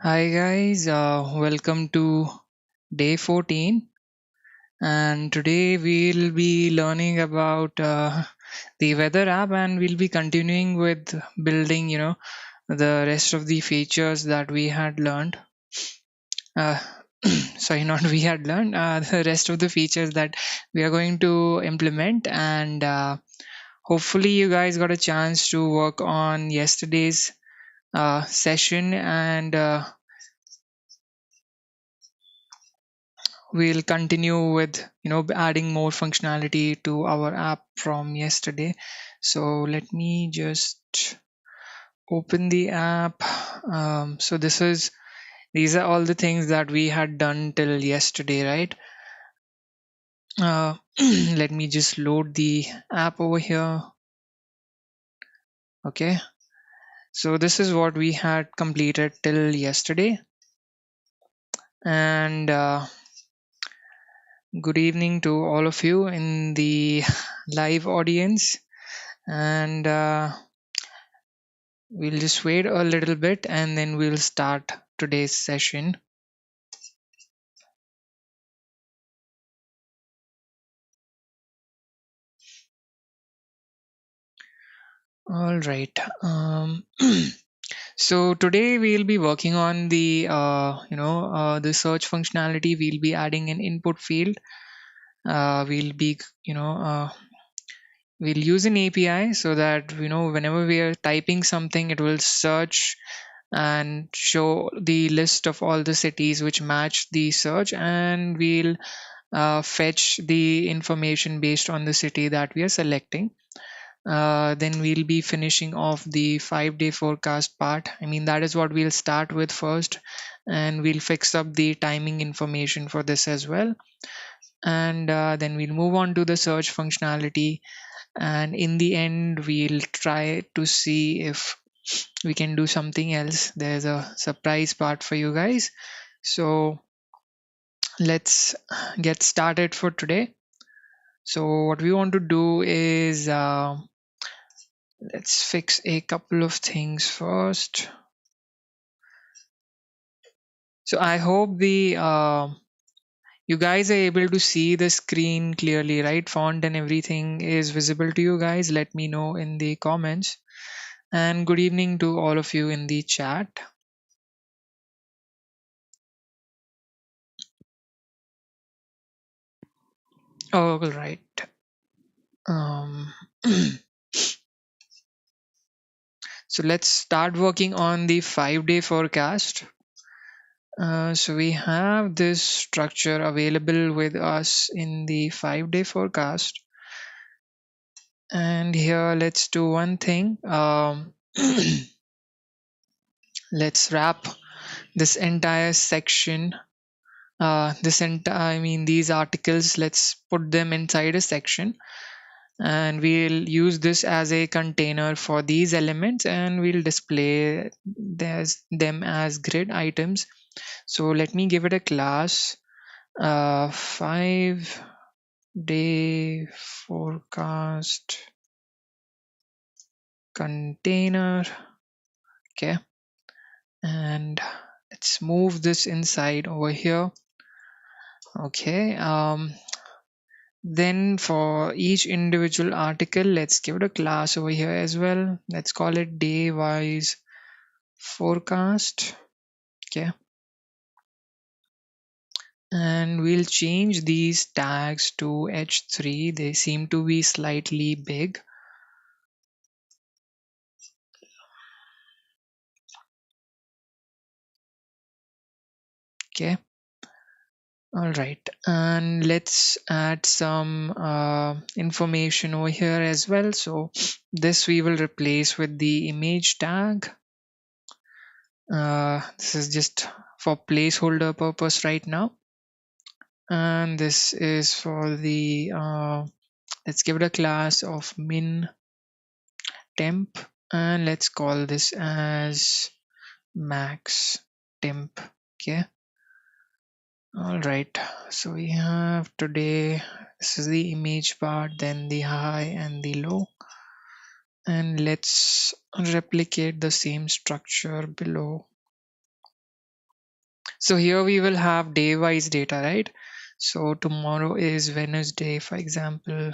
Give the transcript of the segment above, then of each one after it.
Hi guys, welcome to day 14, and today we'll be learning about the weather app, and we'll be continuing with building the rest of the features that we had learned. uh, Sorry, not we had learned, the rest of the features that we are going to implement. And hopefully you guys got a chance to work on yesterday's session, and we'll continue with adding more functionality to our app from yesterday. So let me just open the app. So these are all the things that we had done till yesterday, right? Let me just load the app over here. Okay, so this is what we had completed till yesterday. And good evening to all of you in the live audience. And we'll just wait a little bit and then we'll start today's session. All right. So today we'll be working on the search functionality. We'll be adding an input field. We'll be we'll use an API so that whenever we are typing something, it will search and show the list of all the cities which match the search, and we'll fetch the information based on the city that we are selecting. Then we'll be finishing off the 5-day forecast part. I mean, that is what we'll start with first, and we'll fix up the timing information for this as well. And then we'll move on to the search functionality, and in the end we'll try to see if we can do something else. There's a surprise part for you guys. So let's get started for today. So what we want to do is let's fix a couple of things first. So I hope the you guys are able to see the screen clearly, right? Font and everything is visible to you guys. Let me know in the comments. And good evening to all of you in the chat. All right. Um, so let's start working on the 5-day forecast. So we have this structure available with us in the 5-day forecast. And here, let's do one thing. Let's wrap this entire section. These articles, let's put them inside a section. And we'll use this as a container for these elements, and we'll display them as grid items. So let me give it a class 5-day forecast container. Okay, and let's move this inside over here. Okay, then for each individual article, let's give it a class over here as well. Let's call it day wise forecast. Okay, and we'll change these tags to h3. They seem to be slightly big. Okay, all right, and let's add some information over here as well. So this we will replace with the image tag. This is just for placeholder purpose right now, and this is for the let's give it a class of min temp, and let's call this as max temp. Okay, all right, so we have today, this is the image part, then the high and the low, and let's replicate the same structure below. So here we will have day wise data, right? So tomorrow is Wednesday, for example,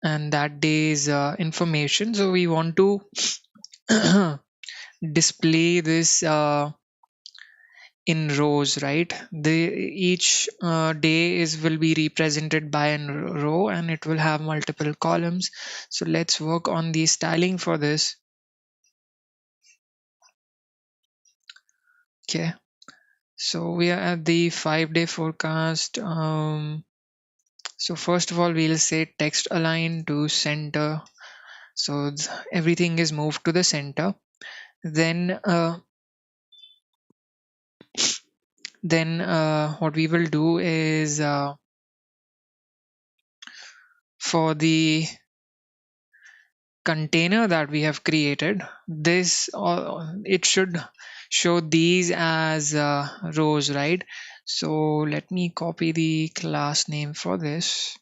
and that day's information. So we want to display this in rows, right? Each day is will be represented by a row, and it will have multiple columns. So let's work on the styling for this. Okay, so we are at the 5-day forecast. So first of all, we'll say text align to center. So everything is moved to the center. Then what we will do is for the container that we have created, this it should show these as rows, right? So let me copy the class name for this,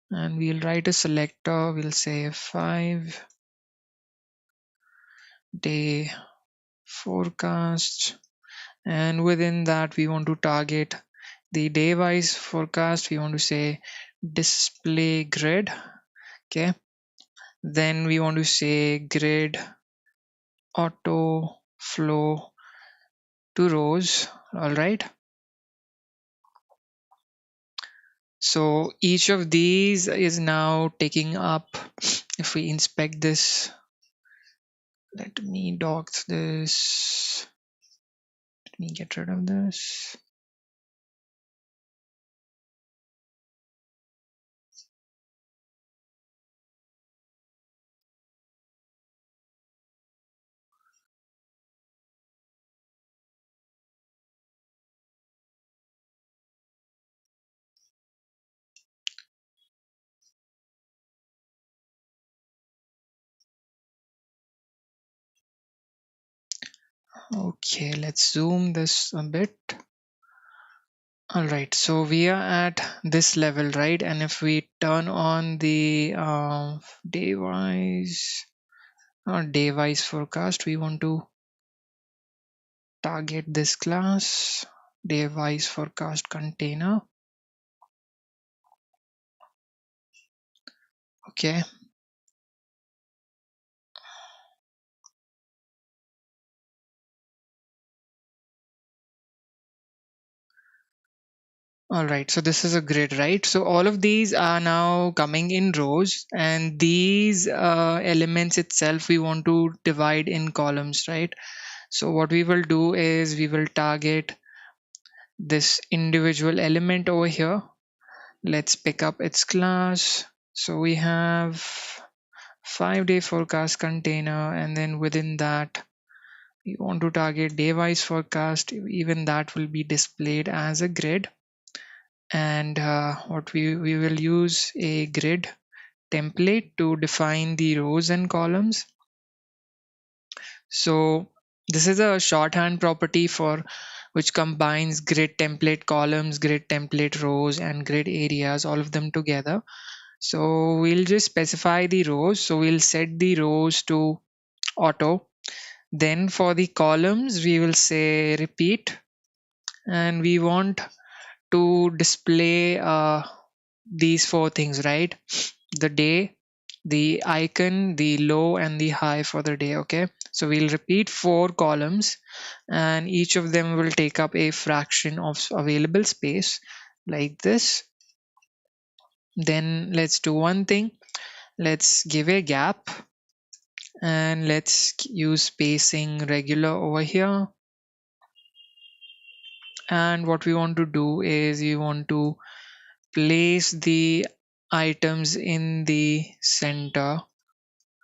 and we'll write a selector. We'll say 5-day forecast, and within that we want to target the day wise forecast. We want to say display grid. Okay, then we want to say grid auto flow to rows. All right, so each of these is now taking up, if we inspect this, let me docs this, let me get rid of this. Okay, let's zoom this a bit. All right, so we are at this level, right? And if we turn on the day wise forecast, we want to target this class, day wise forecast container. Okay, all right, so this is a grid, right? So all of these are now coming in rows, and these elements itself we want to divide in columns, right? So what we will do is we will target this individual element over here. Let's pick up its class. So we have 5-day forecast container, and then within that we want to target day wise forecast. Even that will be displayed as a grid. And what we will use a grid template to define the rows and columns. So this is a shorthand property for which combines grid template columns, grid template rows, and grid areas, all of them together. So we'll just specify the rows. So we'll set the rows to auto. Then for the columns, we will say repeat, and we want to display these four things, right? The day, the icon, the low, and the high for the day. Okay, so we'll repeat 4 columns, and each of them will take up a fraction of available space like this. Then let's do one thing. Let's give a gap, and let's use spacing regular over here. And what we want to do is we want to place the items in the center,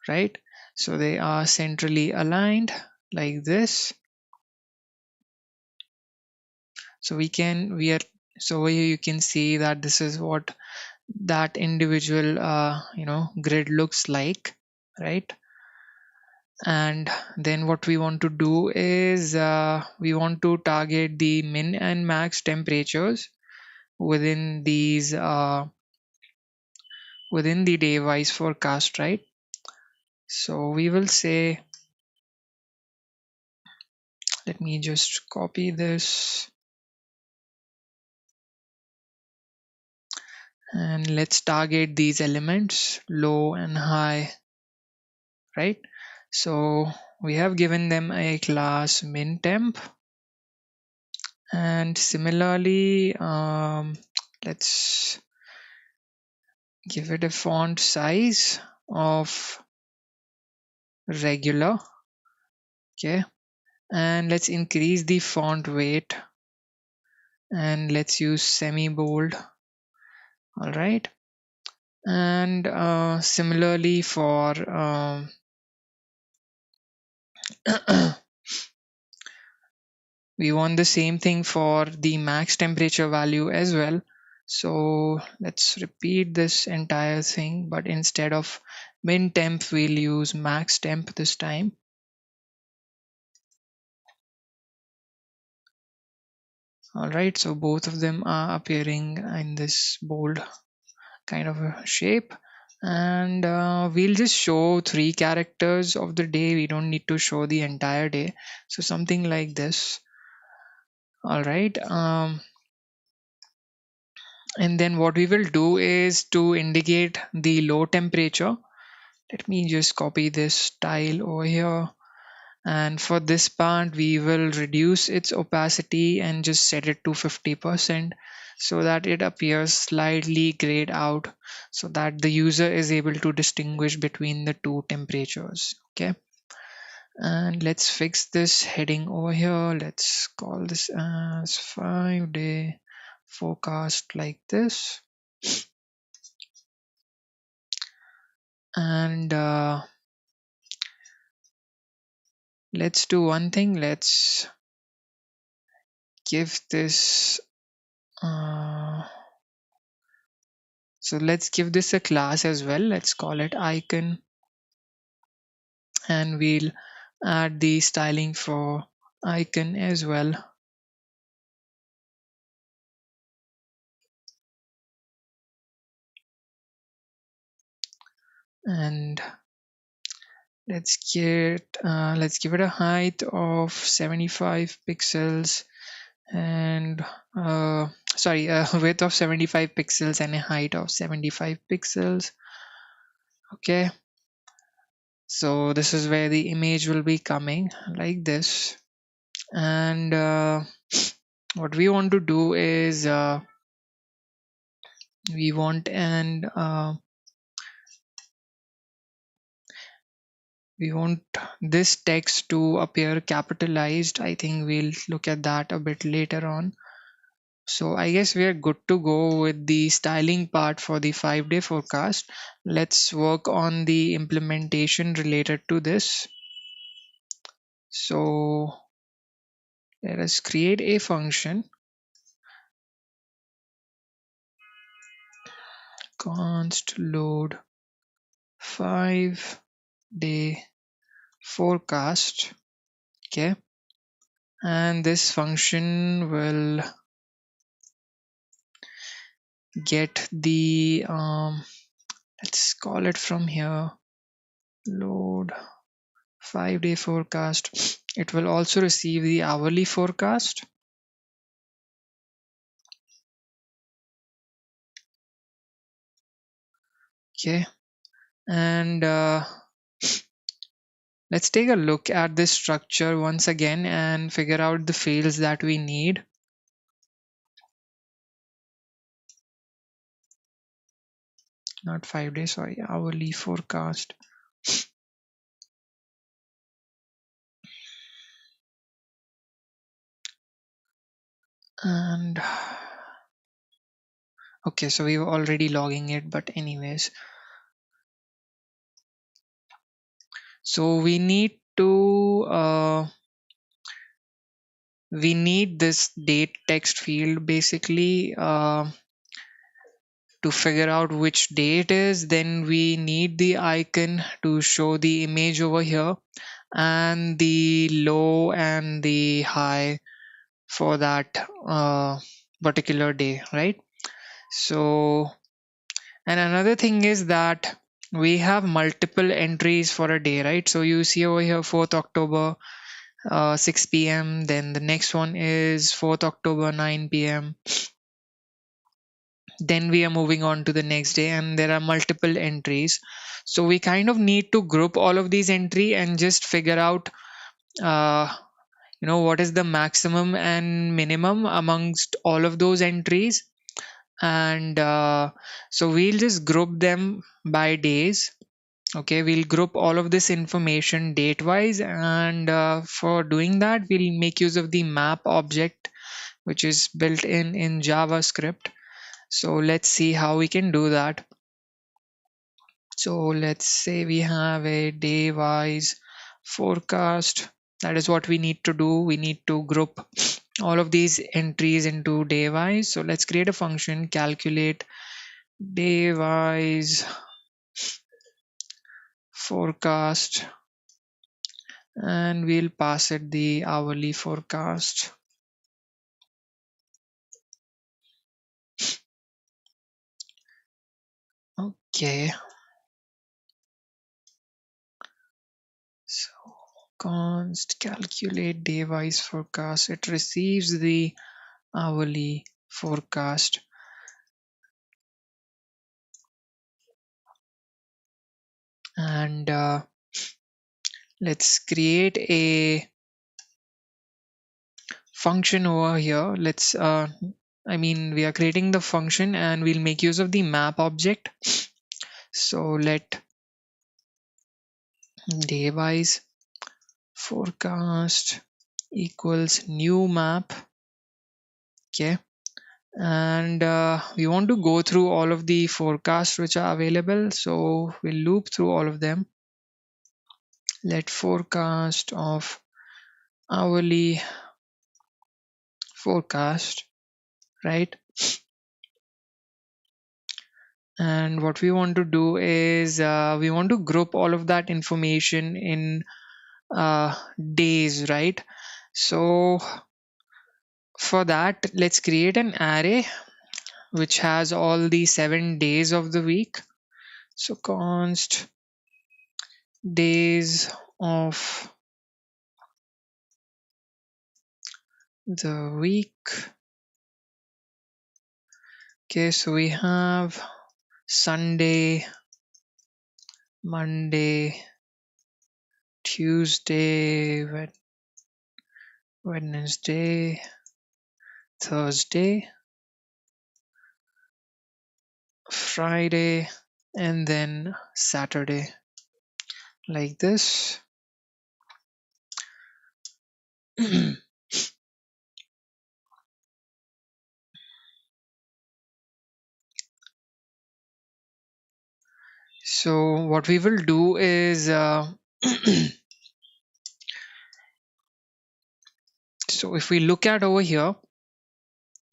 right? So they are centrally aligned like this. So over here you can see that this is what that individual grid looks like, right? And then what we want to do is we want to target the min and max temperatures within these within the day wise forecast, right? So we will say Let me just copy this and let's target these elements, low and high, right? So we have given them a class mintemp, and similarly let's give it a font size of regular. Okay, and let's increase the font weight and let's use semi bold. All right, and similarly for we want the same thing for the max temperature value as well. So let's repeat this entire thing, but instead of min temp we'll use max temp this time. All right, so both of them are appearing in this bold kind of a shape, and we'll just show 3 characters of the day. We don't need to show the entire day, so something like this. All right, and then what we will do is to indicate the low temperature. Let me just copy this tile over here, and for this part we will reduce its opacity and just set it to 50% so that it appears slightly grayed out, so that the user is able to distinguish between the two temperatures. Okay, and let's fix this heading over here. Let's call this as 5-day forecast like this, and let's do one thing. Let's give this so let's give this a class as well. Let's call it icon, and we'll add the styling for icon as well. And let's give it a height of 75 pixels and width of 75 pixels and a height of 75 pixels. Okay, so this is where the image will be coming like this, and what we want to do is we want this text to appear capitalized. I think we'll look at that a bit later on. So I guess we are good to go with the styling part for the 5-day forecast. Let's work on the implementation related to this. So let us create a function const load 5-day forecast. Okay, and this function will get the let's call it from here load 5-day forecast. It will also receive the hourly forecast. Okay, and let's take a look at this structure once again and figure out the fields that we need. Not 5-day, sorry, hourly forecast. And okay, so we were already logging it, but anyways, so we need this date text field basically to figure out which day it is. Then we need the icon to show the image over here, and the low and the high for that particular day, right? So, and another thing is that we have multiple entries for a day, right? So you see over here 4th October, 6 p.m. Then the next one is 4th October 9 p.m. Then we are moving on to the next day, and there are multiple entries. So we kind of need to group all of these entry and just figure out uh, what is the maximum and minimum amongst all of those entries. And so we'll just group them by days. Okay, we'll group all of this information date wise, and for doing that we'll make use of the map object, which is built in JavaScript. So let's see how we can do that. So let's say we have a day wise forecast. That is what we need to do. We need to group all of these entries into day wise. So let's create a function, calculate day wise forecast, and we'll pass it the hourly forecast. Okay, so const calculate day wise forecast. It receives the hourly forecast, and let's create a function over here. We are creating the function, and we'll make use of the map object. So let day wise forecast equals new map. Okay, and we want to go through all of the forecasts which are available, so we'll loop through all of them. Let forecast of hourly forecast, right? And what we want to do is we want to group all of that information in days, right? So for that, let's create an array which has all the 7 days of the week. So const days of the week. Okay, so we have Sunday, Monday, Tuesday, Wednesday, Thursday, Friday, and then Saturday, like this. So what we will do is so if we look at over here,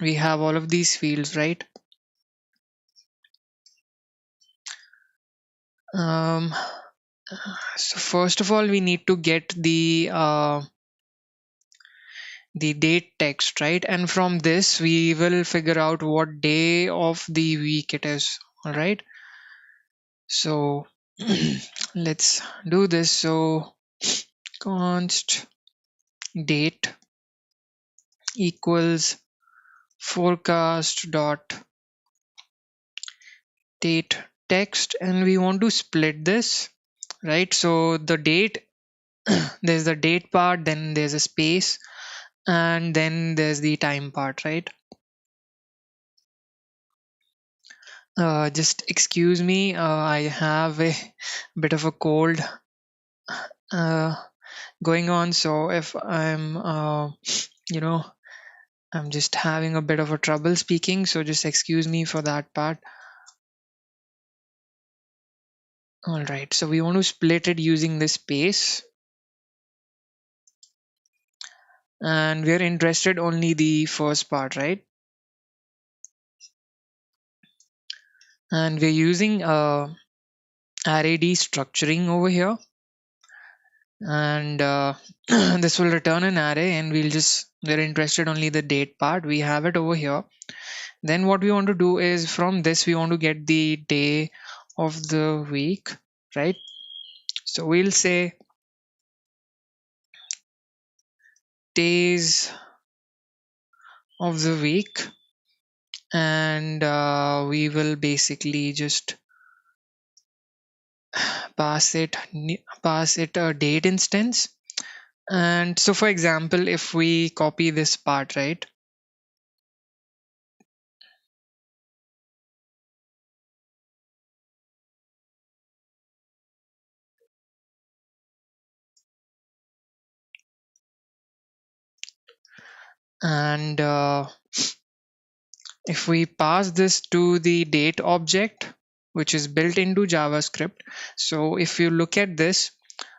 we have all of these fields, right? So first of all, we need to get the date text, right? And from this we will figure out what day of the week it is. All right, so let's do this. So const date equals forecast dot date text, and we want to split this, right? So the date, there's the date part, then there's a space, and then there's the time part, right? Just excuse me, I have a bit of a cold uh, going on, so if you know I'm just having a bit of a trouble speaking, so just excuse me for that part. All right, so we want to split it using this space, and we're interested only the first part, right? And we're using array destructuring over here, and this will return an array, and we're interested only the date part. We have it over here. Then what we want to do is from this we want to get the day of the week, right? So we'll say days of the week, and we will basically just pass it a date instance. And so for example, if we copy this part, right, and if we pass this to the date object, which is built into JavaScript. So if you look at this,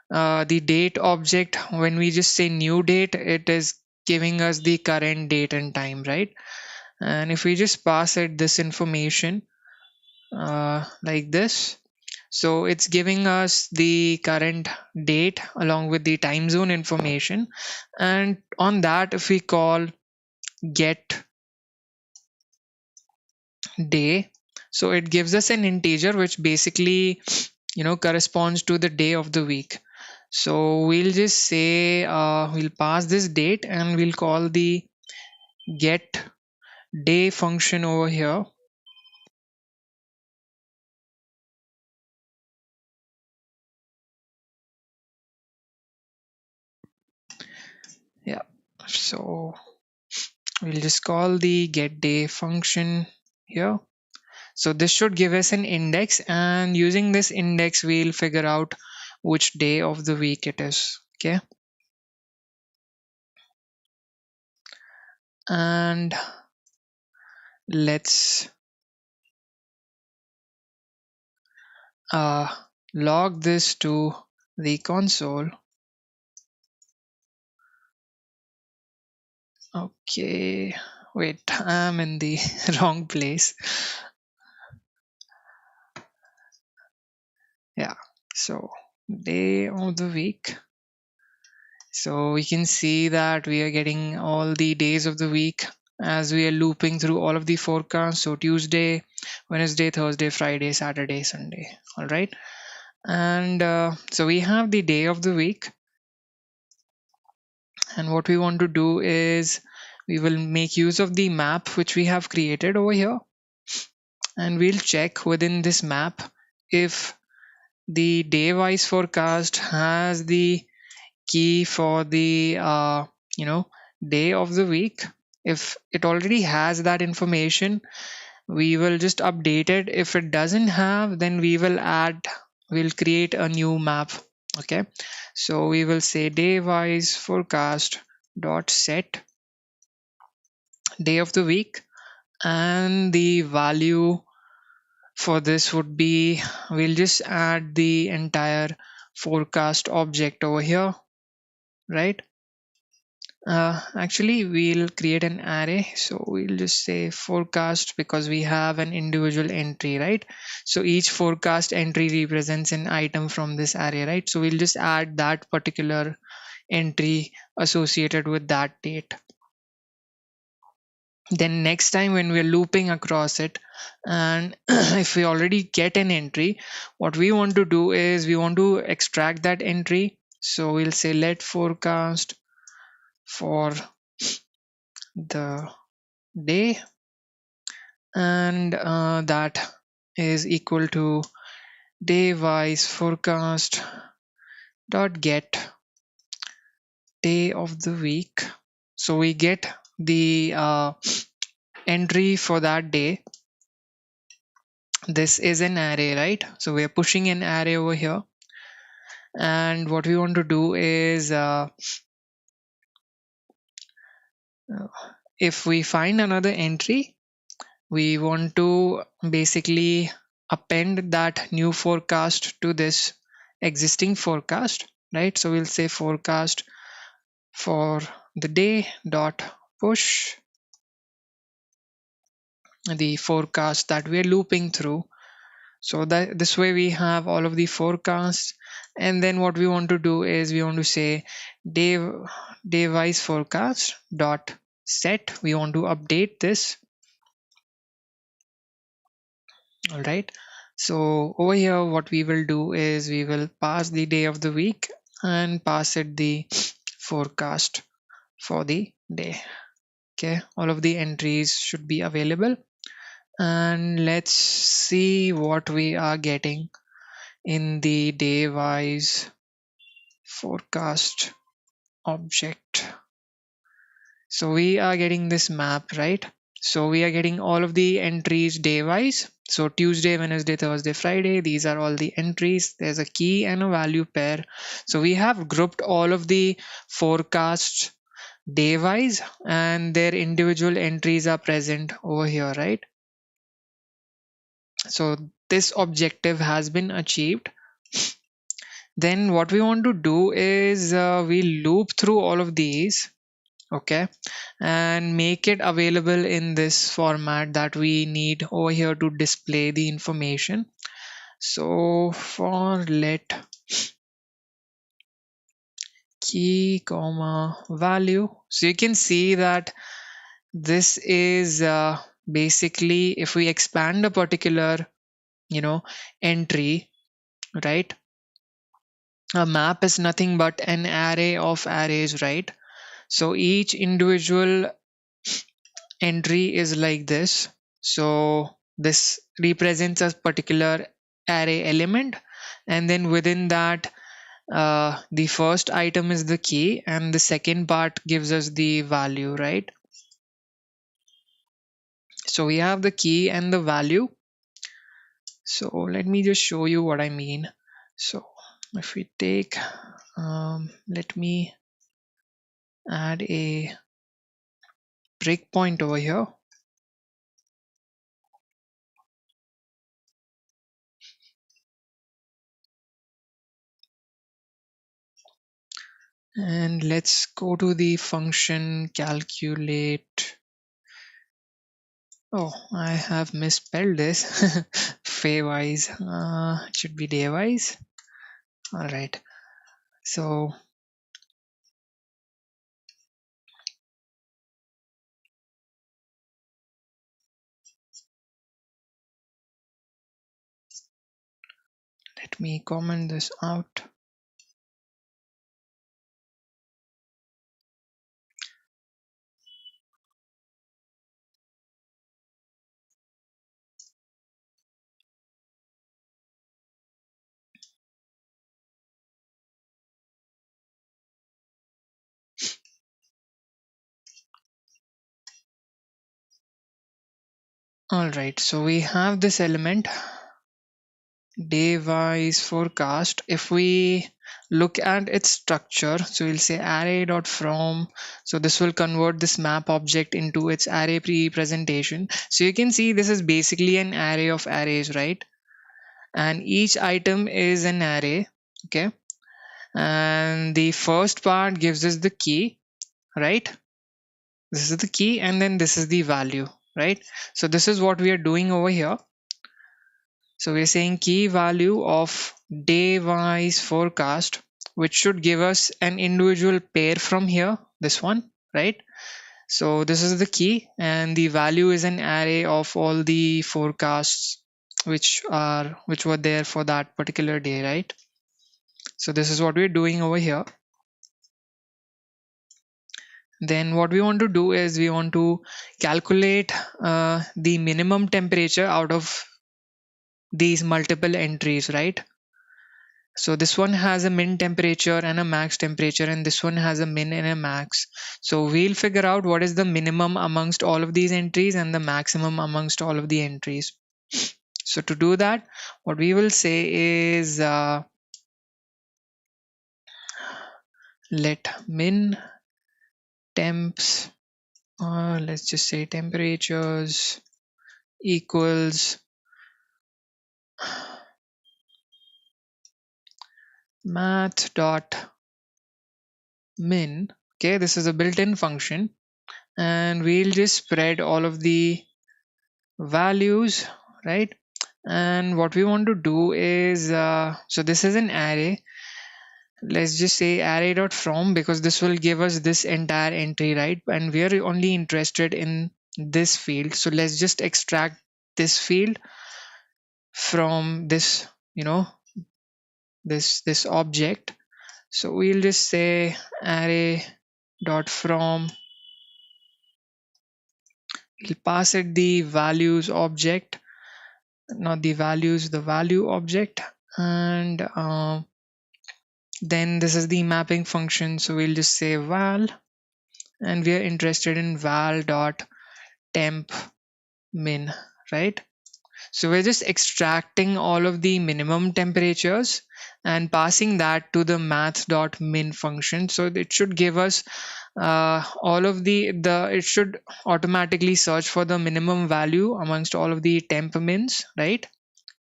the date object, when we just say new date, it is giving us the current date and time, right? And if we just pass it this information like this, so it's giving us the current date along with the time zone information. And on that, if we call get day, so it gives us an integer which basically corresponds to the day of the week. So we'll just say we'll pass this date and we'll call the get day function over here. Yeah, so we'll just call the get day function here. So this should give us an index, and using this index we'll figure out which day of the week it is. Okay, and let's uh, log this to the console. Okay, wait, I'm in the wrong place. Yeah, so day of the week. So we can see that we are getting all the days of the week as we are looping through all of the forecasts. So Tuesday, Wednesday, Thursday, Friday, Saturday, Sunday. All right. And so we have the day of the week. And what we want to do is we will make use of the map which we have created over here. And we'll check within this map if the day wise forecast has the key for the day of the week. If it already has that information, we will just update it. If it doesn't have, then we'll create a new map. Okay, so we will say day wise forecast dot set day of the week, and the value for this would be, we'll just add the entire forecast object over here, right? Actually, we'll create an array. So we'll just say forecast because we have an individual entry, right? So each forecast entry represents an item from this array, right? So we'll just add that particular entry associated with that date. Then next time when we're looping across it, and if we already get an entry, what we want to do is we want to extract that entry. So we'll say let forecast for the day, and that is equal to day wise forecast dot get day of the week. So we get the entry for that day. This is an array, right? So we're pushing an array over here, and what we want to do is if we find another entry, we want to basically append that new forecast to this existing forecast, right? So we'll say forecast for the day dot push the forecast that we're looping through. So that this way we have all of the forecasts. And then what we want to do is we want to say day wise forecast dot set. We want to update this. All right, so over here what we will do is we will pass the day of the week and pass it the forecast for the day. Okay, all of the entries should be available, and let's see what we are getting in the day wise forecast object. So we are getting this map, right? So we are getting all of the entries day wise. So Tuesday, Wednesday, Thursday, Friday, these are all the entries. There's a key and a value pair. So we have grouped all of the forecasts day wise, and their individual entries are present over here, right? So this objective has been achieved. Then what we want to do is we loop through all of these, okay, and make it available in this format that we need over here to display the information. So for let key comma value, so you can see that this is basically, if we expand a particular entry, right, a map is nothing but an array of arrays, right? So each individual entry is like this. So this represents a particular array element, and then within that the first item is the key and the second part gives us the value, right? So we have the key and the value. So let me just show you what I mean. So if we take let me add a breakpoint over here. And let's go to the function calculate. Oh, I have misspelled this. Faywise. It should be daywise. All right. So let me comment this out. All right. So we have this element day wise forecast. If we look at its structure, so we'll say array.from. So this will convert this map object into its array pre-presentation. So you can see this is basically an array of arrays, right? And each item is an array, okay? And the first part gives us the key, right? This is the key, and then this is the value, right? So this is what we are doing over here. So we're saying key value of day wise forecast, which should give us an individual pair from here, this one, right? So this is the key, and the value is an array of all the forecasts which were there for that particular day, right? So this is what we're doing over here. Then what we want to do is we want to calculate the minimum temperature out of these multiple entries, right? So this one has a min temperature and a max temperature, and this one has a min and a max. So we'll figure out what is the minimum amongst all of these entries and the maximum amongst all of the entries. So to do that, what we will say is let min temps, let's just say temperatures equals math dot min. Okay, this is a built-in function, and we'll just spread all of the values, right? And what we want to do is so this is an array. Let's just say array dot from, because this will give us this entire entry, right? And we are only interested in this field, so let's just extract this field from this, this object. So we'll just say array dot from, we'll pass it the values object, not the values, the value object. And then this is the mapping function, so we'll just say val, and we are interested in val dot temp min, right? So we're just extracting all of the minimum temperatures and passing that to the math.min function. So it should give us all of it should automatically search for the minimum value amongst all of the temp mins, right?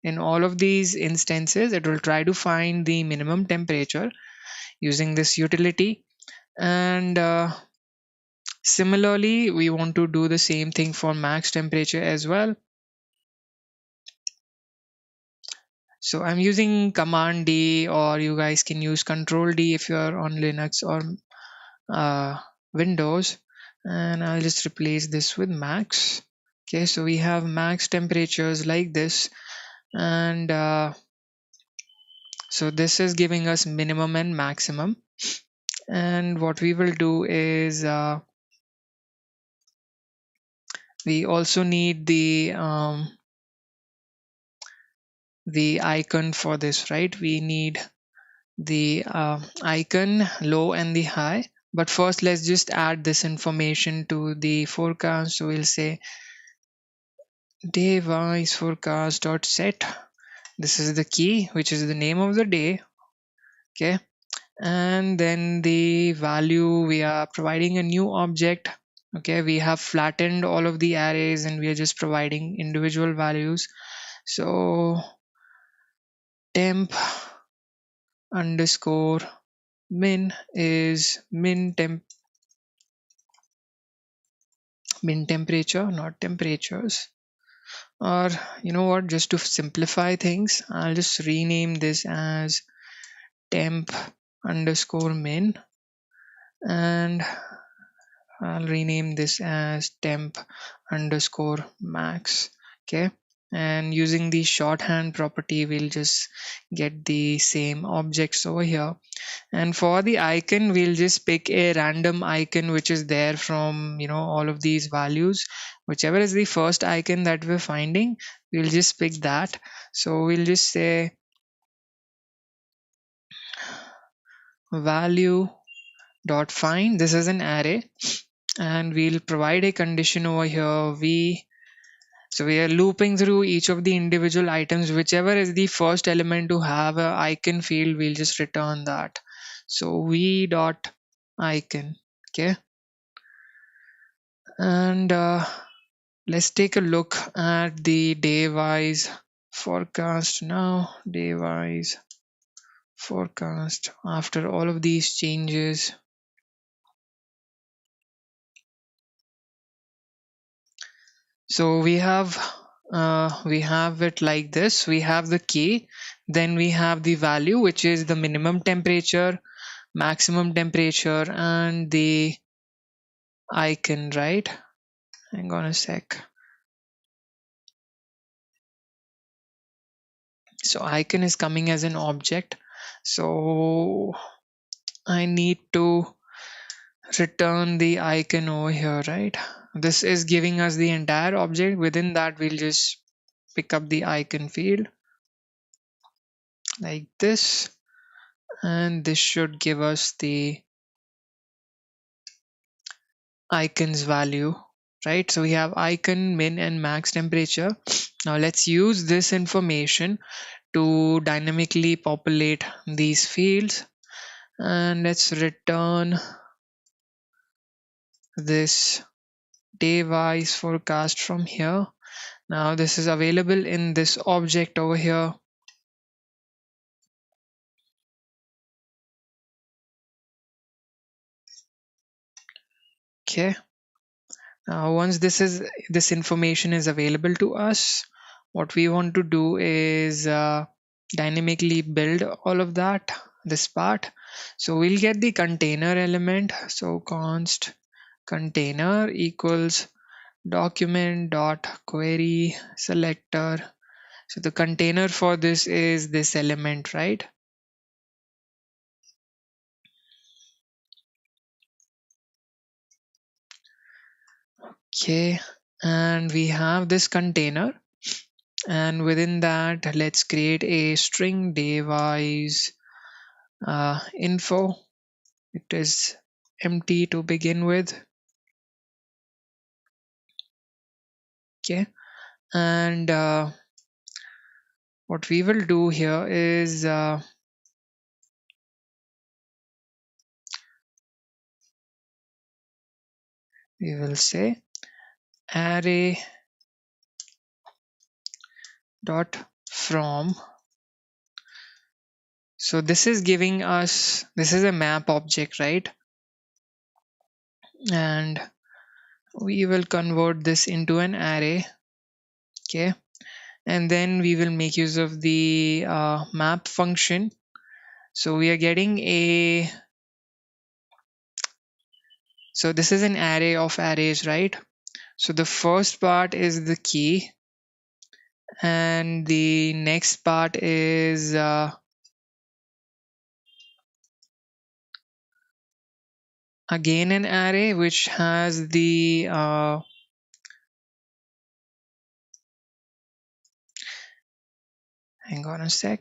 In all of these instances, it will try to find the minimum temperature using this utility. And similarly, we want to do the same thing for max temperature as well. So I'm using Command D, or you guys can use Control D if you're on Linux or Windows. And I'll just replace this with max. Okay, so we have max temperatures like this. And so this is giving us minimum and maximum. And what we will do is we also need the icon for this, right? We need the icon, low and the high. But first, let's just add this information to the forecast. So we'll say day wise forecast dot set. This is the key, which is the name of the day. Okay, and then the value, we are providing a new object. Okay, we have flattened all of the arrays and we are just providing individual values. So temp underscore min is min temperature, not temperatures. Or you know what, just to simplify things, I'll just rename this as temp underscore min, and I'll rename this as temp underscore max. Okay, and using the shorthand property, we'll just get the same objects over here. And for the icon, we'll just pick a random icon which is there from all of these values. Whichever is the first icon that we're finding, we'll just pick that. So we'll just say value dot find. This is an array, and we'll provide a condition over here. So we are looping through each of the individual items. Whichever is the first element to have an icon field, we'll just return that. So v dot icon. Okay, and let's take a look at the day wise forecast now. Day wise forecast after all of these changes. So we have it like this. We have the key, then we have the value, which is the minimum temperature, maximum temperature, and the icon, right? Hang on a sec. So icon is coming as an object, so I need to return the icon over here, right? This is giving us the entire object. Within that, we'll just pick up the icon field like this, and this should give us the icons value, right? So we have icon, min, and max temperature. Now let's use this information to dynamically populate these fields, and let's return this day wise forecast from here. Now this is available in this object over here. Okay, now once this information is available to us, what we want to do is dynamically build all of that, this part. So we'll get the container element. So const container equals document dot query selector. So the container for this is this element, right? Okay, and we have this container, and within that let's create a string device info. It is empty to begin with. Okay, and what we will do here is we will say array dot from. So this is giving us, this is a map object, right? And we will convert this into an array. Okay, and then we will make use of the map function. So we are getting a, so this is an array of arrays, right? So the first part is the key, and the next part is again an array which has the hang on a sec.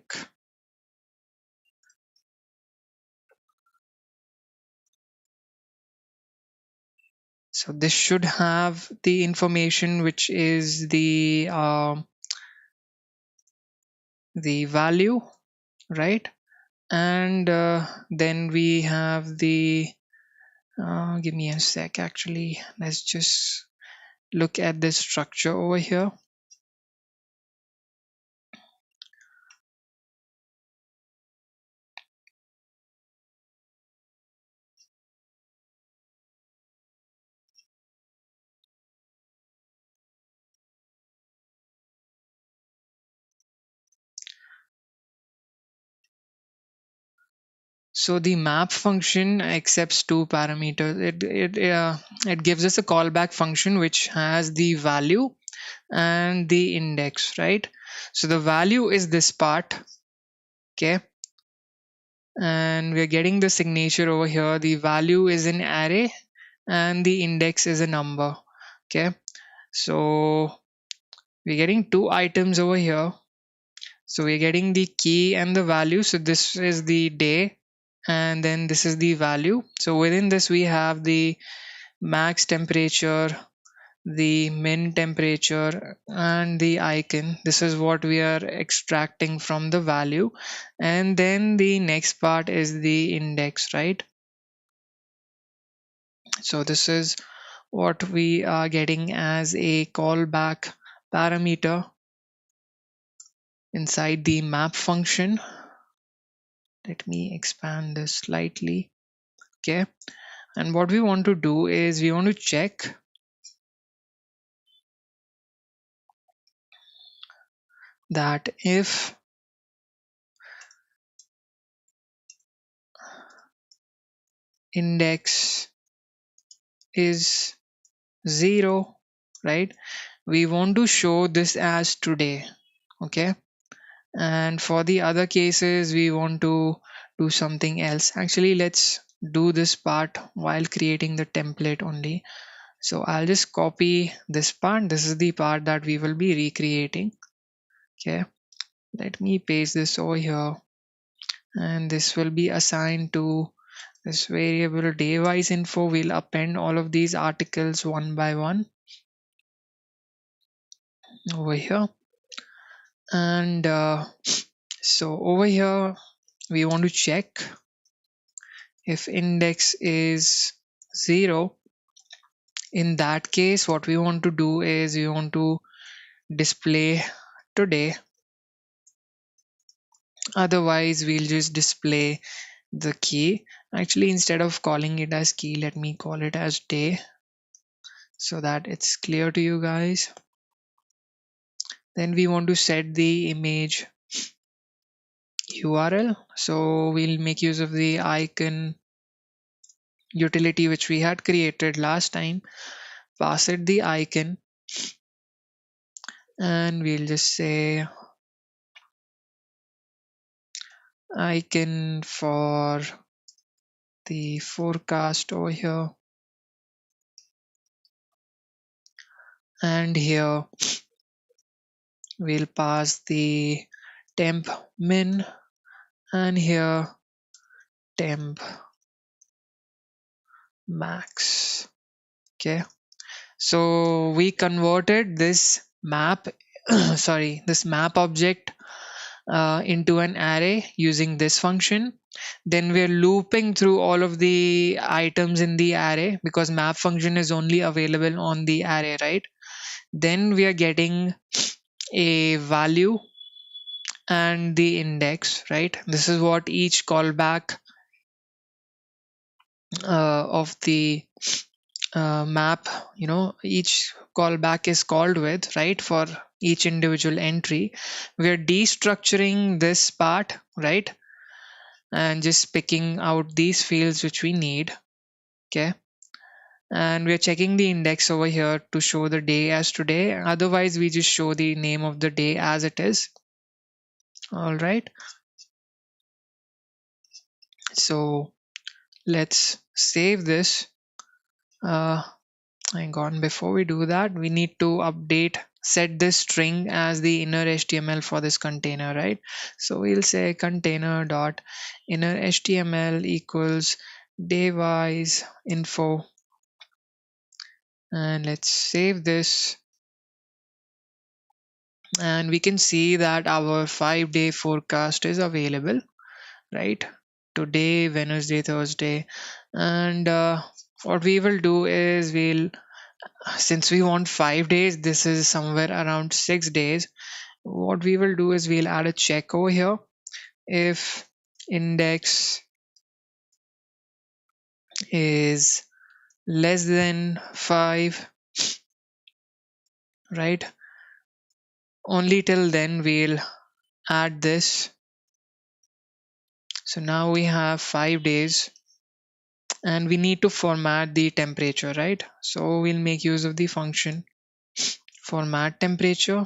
So this should have the information which is the value, right? And then we have the give me a sec, actually let's just look at this structure over here. So the map function accepts two parameters. It gives us a callback function which has the value and the index, right? So the value is this part. Okay, and we're getting the signature over here. The value is an array and the index is a number. Okay, so we're getting two items over here. So we're getting the key and the value. So this is the day, and then this is the value. So within this we have the max temperature, the min temperature, and the icon. This is what we are extracting from the value. And then the next part is the index, right? So this is what we are getting as a callback parameter inside the map function. Let me expand this slightly. Okay, and what we want to do is we want to check that if index is 0, right, we want to show this as today. Okay, and for the other cases we want to do something else. Actually, let's do this part while creating the template only. So I'll just copy this part. This is the part that we will be recreating. Okay, let me paste this over here, and this will be assigned to this variable device info. We'll append all of these articles one by one over here. And so over here we want to check if index is 0. In that case, what we want to do is we want to display today. Otherwise we'll just display the key. Actually, instead of calling it as key, let me call it as day so that it's clear to you guys. Then we want to set the image URL. So we'll make use of the icon utility which we had created last time. Pass it the icon, and we'll just say icon for the forecast over here. and here we'll pass the temp min, and here temp max. Okay, so we converted this map sorry, this map object into an array using this function. Then we're looping through all of the items in the array because map function is only available on the array, right? Then we are getting a value and the index, right? This is what each callback of the map, each callback is called with, right? For each individual entry, we are destructuring this part, right? And just picking out these fields which we need. Okay, and we're checking the index over here to show the day as today. Otherwise we just show the name of the day as it is. All right, so let's save this. uh Hang on, before we do that, we need to set this string as the inner HTML for this container, right? So we'll say container dot inner HTML equals daywise info, and let's save this. And we can see that our 5-day forecast is available, right? Today, Wednesday, Thursday, and what we will do is since we want 5 days, this is somewhere around 6 days. What we will do is we'll add a check over here. If index is less than 5, right? Only till then we'll add this. So now we have 5 days, and we need to format the temperature, right? So we'll make use of the function format temperature,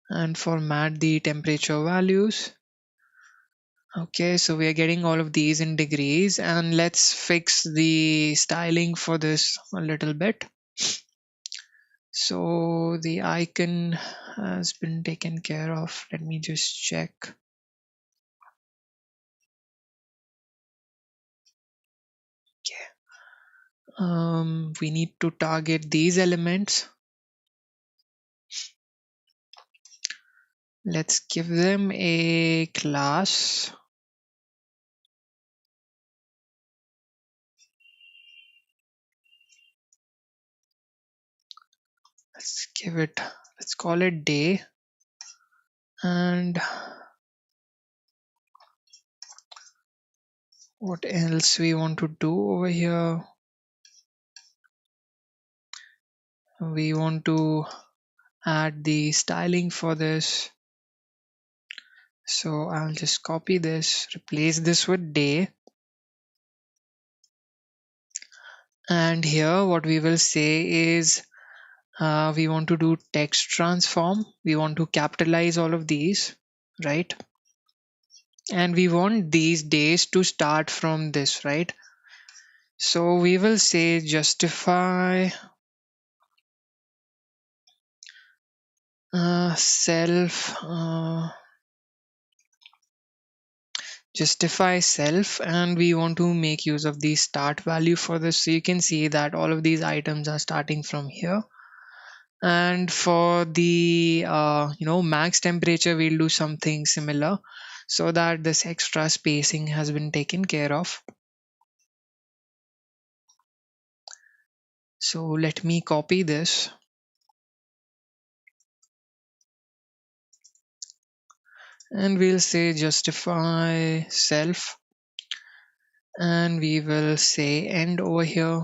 and format the temperature values. Okay, so we are getting all of these in degrees, and let's fix the styling for this a little bit. So the icon has been taken care of. Let me just check. We need to target these elements. Let's give them a class. Let's call it day. And what else we want to do over here? We want to add the styling for this. So I'll just copy this, replace this with day. And here what we will say is we want to do text transform. We want to capitalize all of these, right? And we want these days to start from this, right? So we will say justify self justify self, and we want to make use of the start value for this. So you can see that all of these items are starting from here. And for the max temperature, we'll do something similar so that this extra spacing has been taken care of. So let me copy this, and we'll say justify self, and we will say end over here.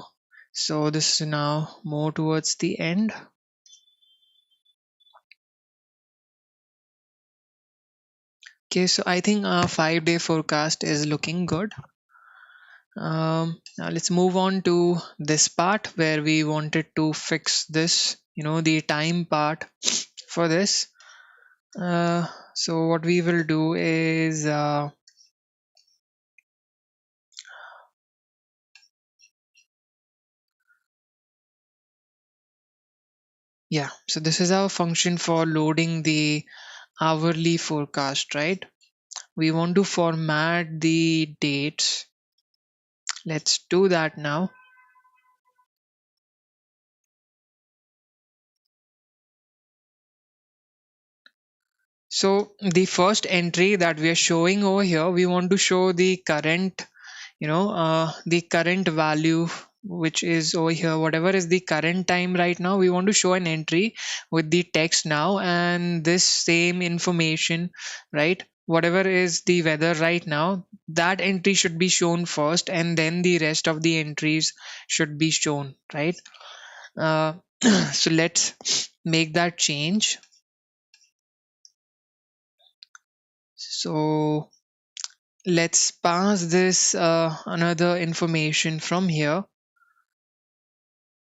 So this is now more towards the end. Okay, so I think our 5-day forecast is looking good. Now let's move on to this part where we wanted to fix this, the time part for this. So what we will do is Yeah, so this is our function for loading the hourly forecast, right? We want to format the dates. Let's do that now. So the first entry that we are showing over here, we want to show the current, the current value, which is over here, whatever is the current time right now. We want to show an entry with the text now, and this same information, right? Whatever is the weather right now, that entry should be shown first, and then the rest of the entries should be shown, right? uh, so let's make that change. So let's pass this another information from here.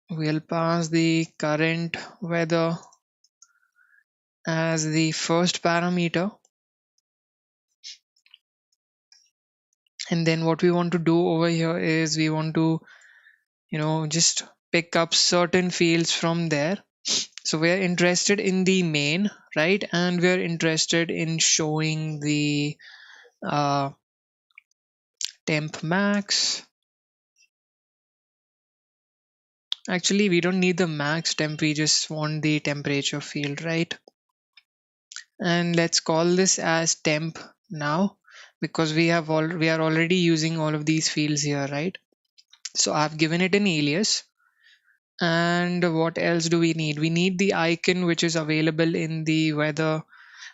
We'll pass the current weather as the first parameter, and then what we want to do over here is we want to just pick up certain fields from there. So we're interested in the main, right? And we're interested in showing the uh, temp max. Actually, we don't need the max temp, we just want the temperature field, right? And let's call this as temp now, because we are already using all of these fields here, right? So I've given it an alias. And what else do we need? We need the icon which is available in the weather,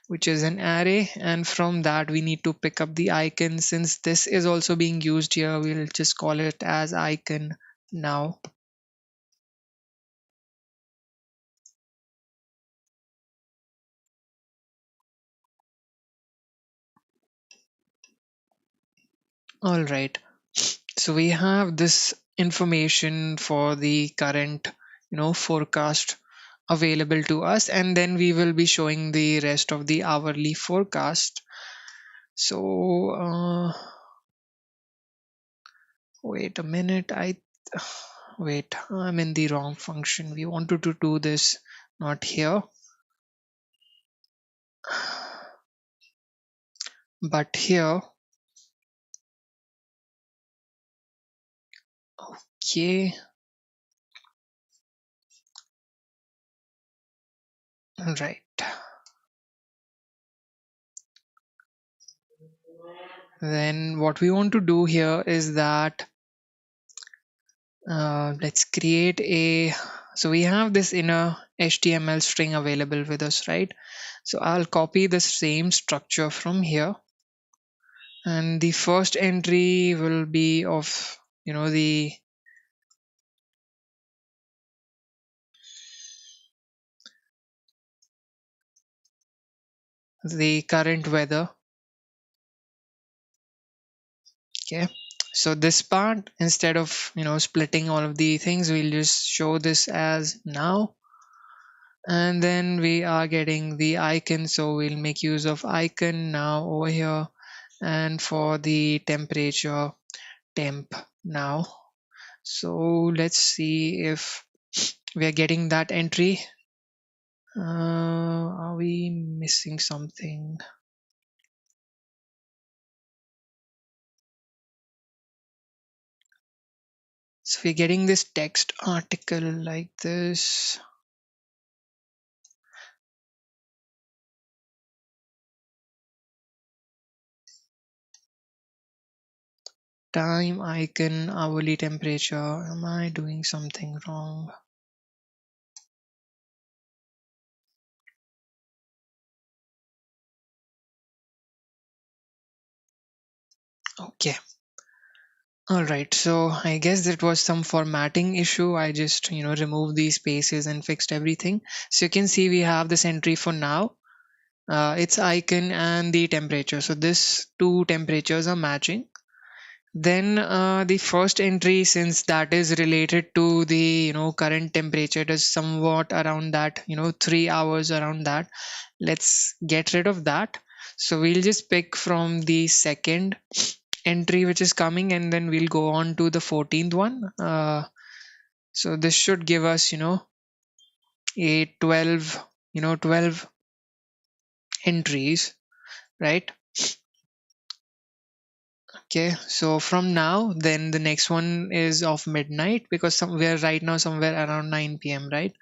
which is an array, and from that we need to pick up the icon. Since this is also being used here, we'll just call it as icon now. All right, so we have this information for the current forecast available to us, and then we will be showing the rest of the hourly forecast. So wait a minute, wait, I'm in the wrong function. We wanted to do this not here, but here. Okay, right. Then what we want to do here is that let's create a, so we have this inner HTML string available with us, right? So I'll copy the same structure from here, and the first entry will be of the current weather. Okay, so this part, instead of splitting all of the things, we'll just show this as now. And then we are getting the icon, so we'll make use of icon now over here. And for the temperature, temp now. So let's see if we are getting that entry. Are we missing something? So we're getting this text article like this. Time icon, hourly temperature. Am I doing something wrong? Okay. All right. So I guess it was some formatting issue. I just, removed these spaces and fixed everything. So you can see we have this entry for now. Its icon and the temperature. So this two temperatures are matching. Then the first entry, since that is related to the current temperature, it is somewhat around that 3 hours around that. Let's get rid of that. So we'll just pick from the second entry which is coming, and then we'll go on to the 14th one. So this should give us a 12, 12 entries, right? Okay, so from now, then the next one is of midnight, because somewhere right now, somewhere around 9 p.m., right?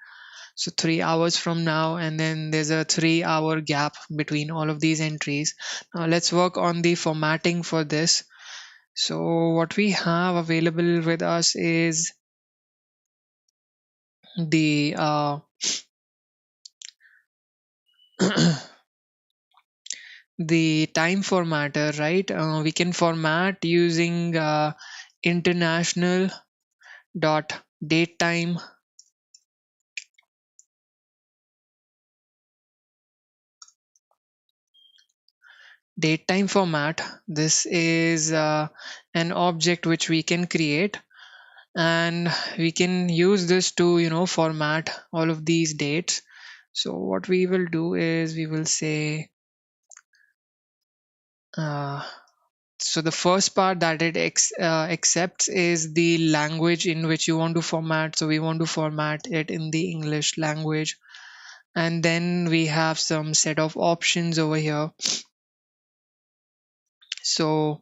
So 3 hours from now, and then there's a 3 hour gap between all of these entries. Now let's work on the formatting for this. So what we have available with us is the the time formatter, right? We can format using international dot datetime datetime format. This is an object which we can create, and we can use this to format all of these dates. So what we will do is we will say uh, so the first part that it accepts is the language in which you want to format. So we want to format it in the English language, and then we have some set of options over here. So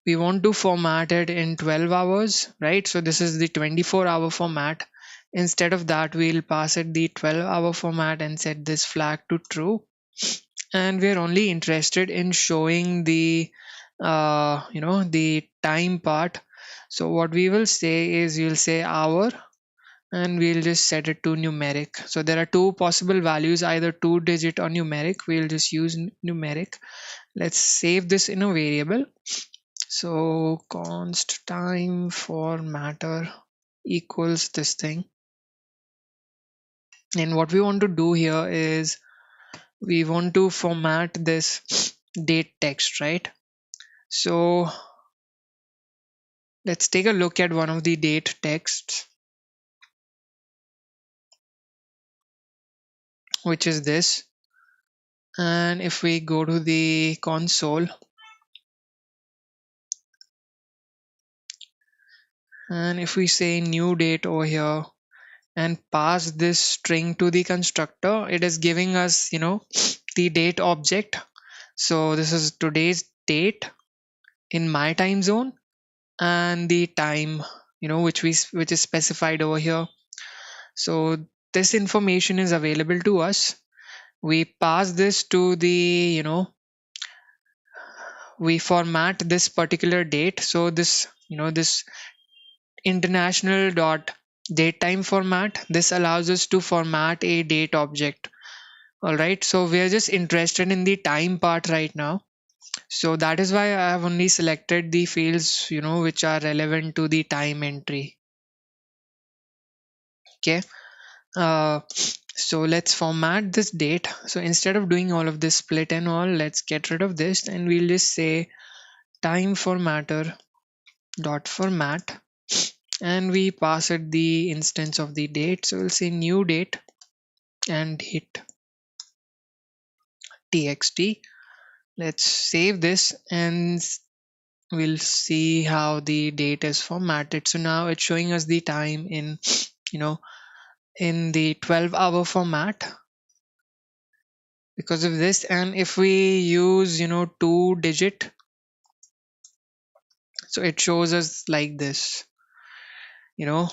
we want to format it in 12 hours, right? So this is the 24-hour format. Instead of that, we'll pass it the 12-hour format and set this flag to true. And we're only interested in showing the the time part. So what we will say is we'll say hour, and we'll just set it to numeric. So there are two possible values, either 2 digit or numeric. We'll just use numeric. Let's save this in a variable. So const time for matter equals this thing. And what we want to do here is we want to format this date text, right? So let's take a look at one of the date texts, which is this. And if we go to the console, and if we say new date over here and pass this string to the constructor, it is giving us the date object. So this is today's date in my time zone, and the time which is specified over here. So this information is available to us. We pass this to the we format this particular date. So this this international dot datetime format, this allows us to format a date object. All right, so we are just interested in the time part right now. So that is why I have only selected the fields which are relevant to the time entry. Okay, so let's format this date. So instead of doing all of this split and all, let's get rid of this, and we'll just say time formatter dot format, and we pass it the instance of the date. So we'll say new date and hit txt. Let's save this, and we'll see how the date is formatted. So now it's showing us the time in you know in the 12-hour format because of this. And if we use 2 digit, so it shows us like this. you know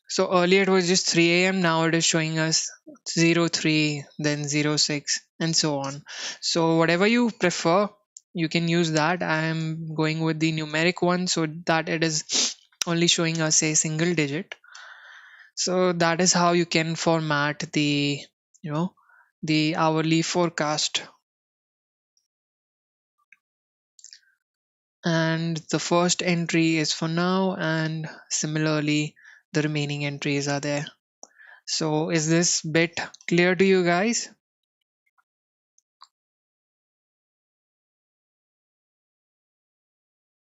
so earlier it was just 3 a.m, now it is showing us 03, then 06, and so on. So whatever you prefer, you can use that. I am going with the numeric one so that it is only showing us a single digit. So that is how you can format the the hourly forecast. And the first entry is for now, and similarly the remaining entries are there. So is this bit clear to you guys?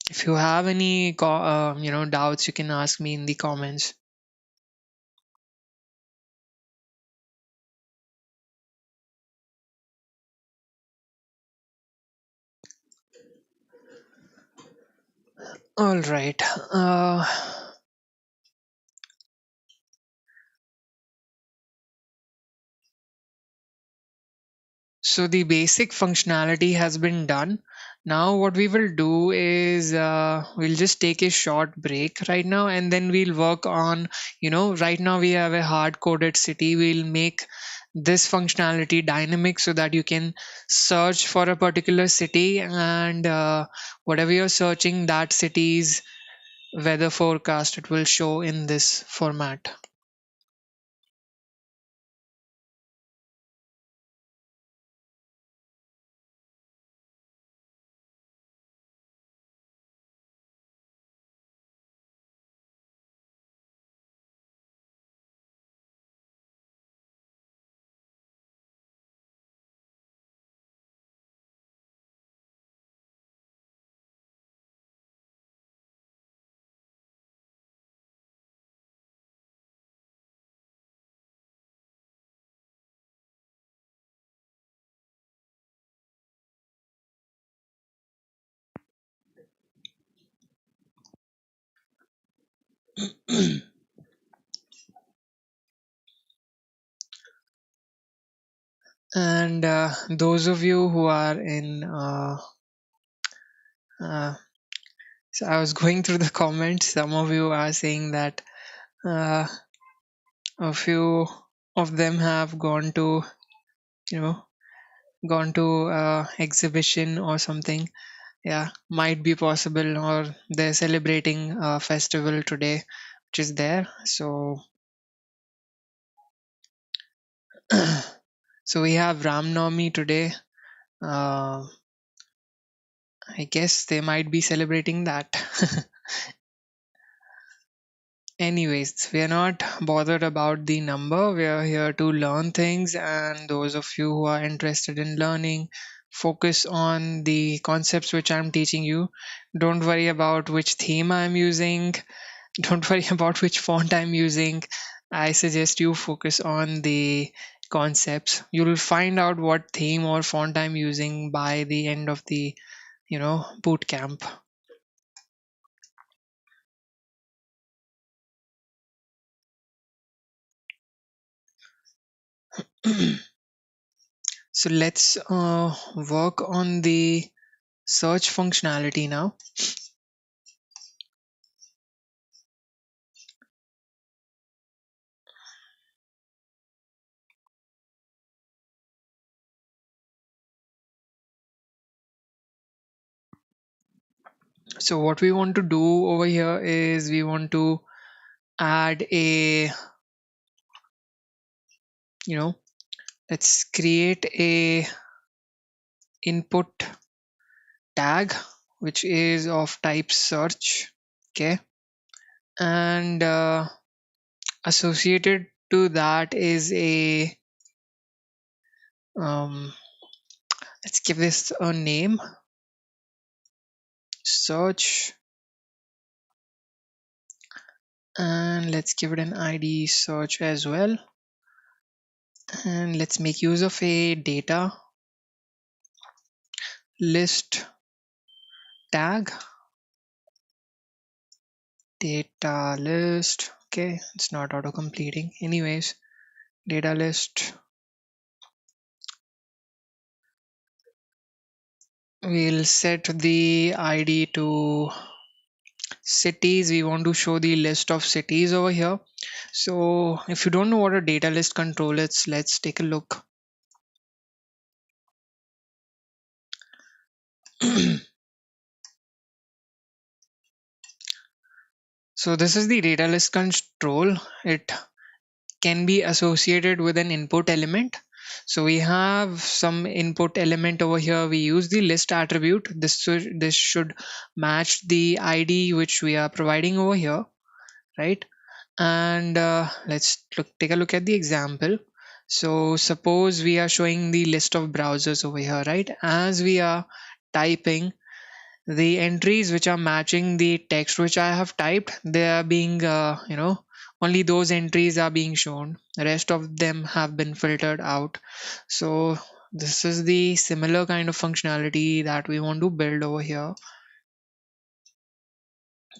If you have any doubts, you can ask me in the comments. All right. So the basic functionality has been done. Now what we will do is we'll just take a short break right now, and then we'll work on, right now we have a hard coded city. We'll make this functionality dynamic so that you can search for a particular city, and whatever you're searching, that city's weather forecast, it will show in this format. And those of you who are in uh, so I was going through the comments. Some of you are saying that uh, a few of them have gone to, you know, gone to exhibition or something. Yeah, might be possible, or they're celebrating a festival today, which is there. So, so we have Ram Navami today. Uh, I guess they might be celebrating that. Anyways, we are not bothered about the number. We are here to learn things, and those of you who are interested in learning, focus on the concepts which I'm teaching you. Don't worry about which theme I'm using, don't worry about which font I'm using. I suggest you focus on the concepts. You'll find out what theme or font I'm using by the end of the, boot camp. So let's work on the search functionality now. So what we want to do over here is we want to add a, you know, let's create a input tag which is of type search. Okay. And associated to that is a, um, let's give this a name, search, and let's give it an ID search as well. And let's make use of a data list tag, data list. Okay, it's not auto completing. Anyways, data list. We'll set the ID to cities. We want to show the list of cities over here. So if you don't know what a data list control is, let's take a look. So this is the data list control. It can be associated with an input element. So we have some input element over here. We use the list attribute. This should match the ID which we are providing over here, right? And let's take a look at the example. So suppose we are showing the list of browsers over here, right? As we are typing, the entries which are matching the text which I have typed, they are being, only those entries are being shown. The rest of them have been filtered out. So this is the similar kind of functionality that we want to build over here.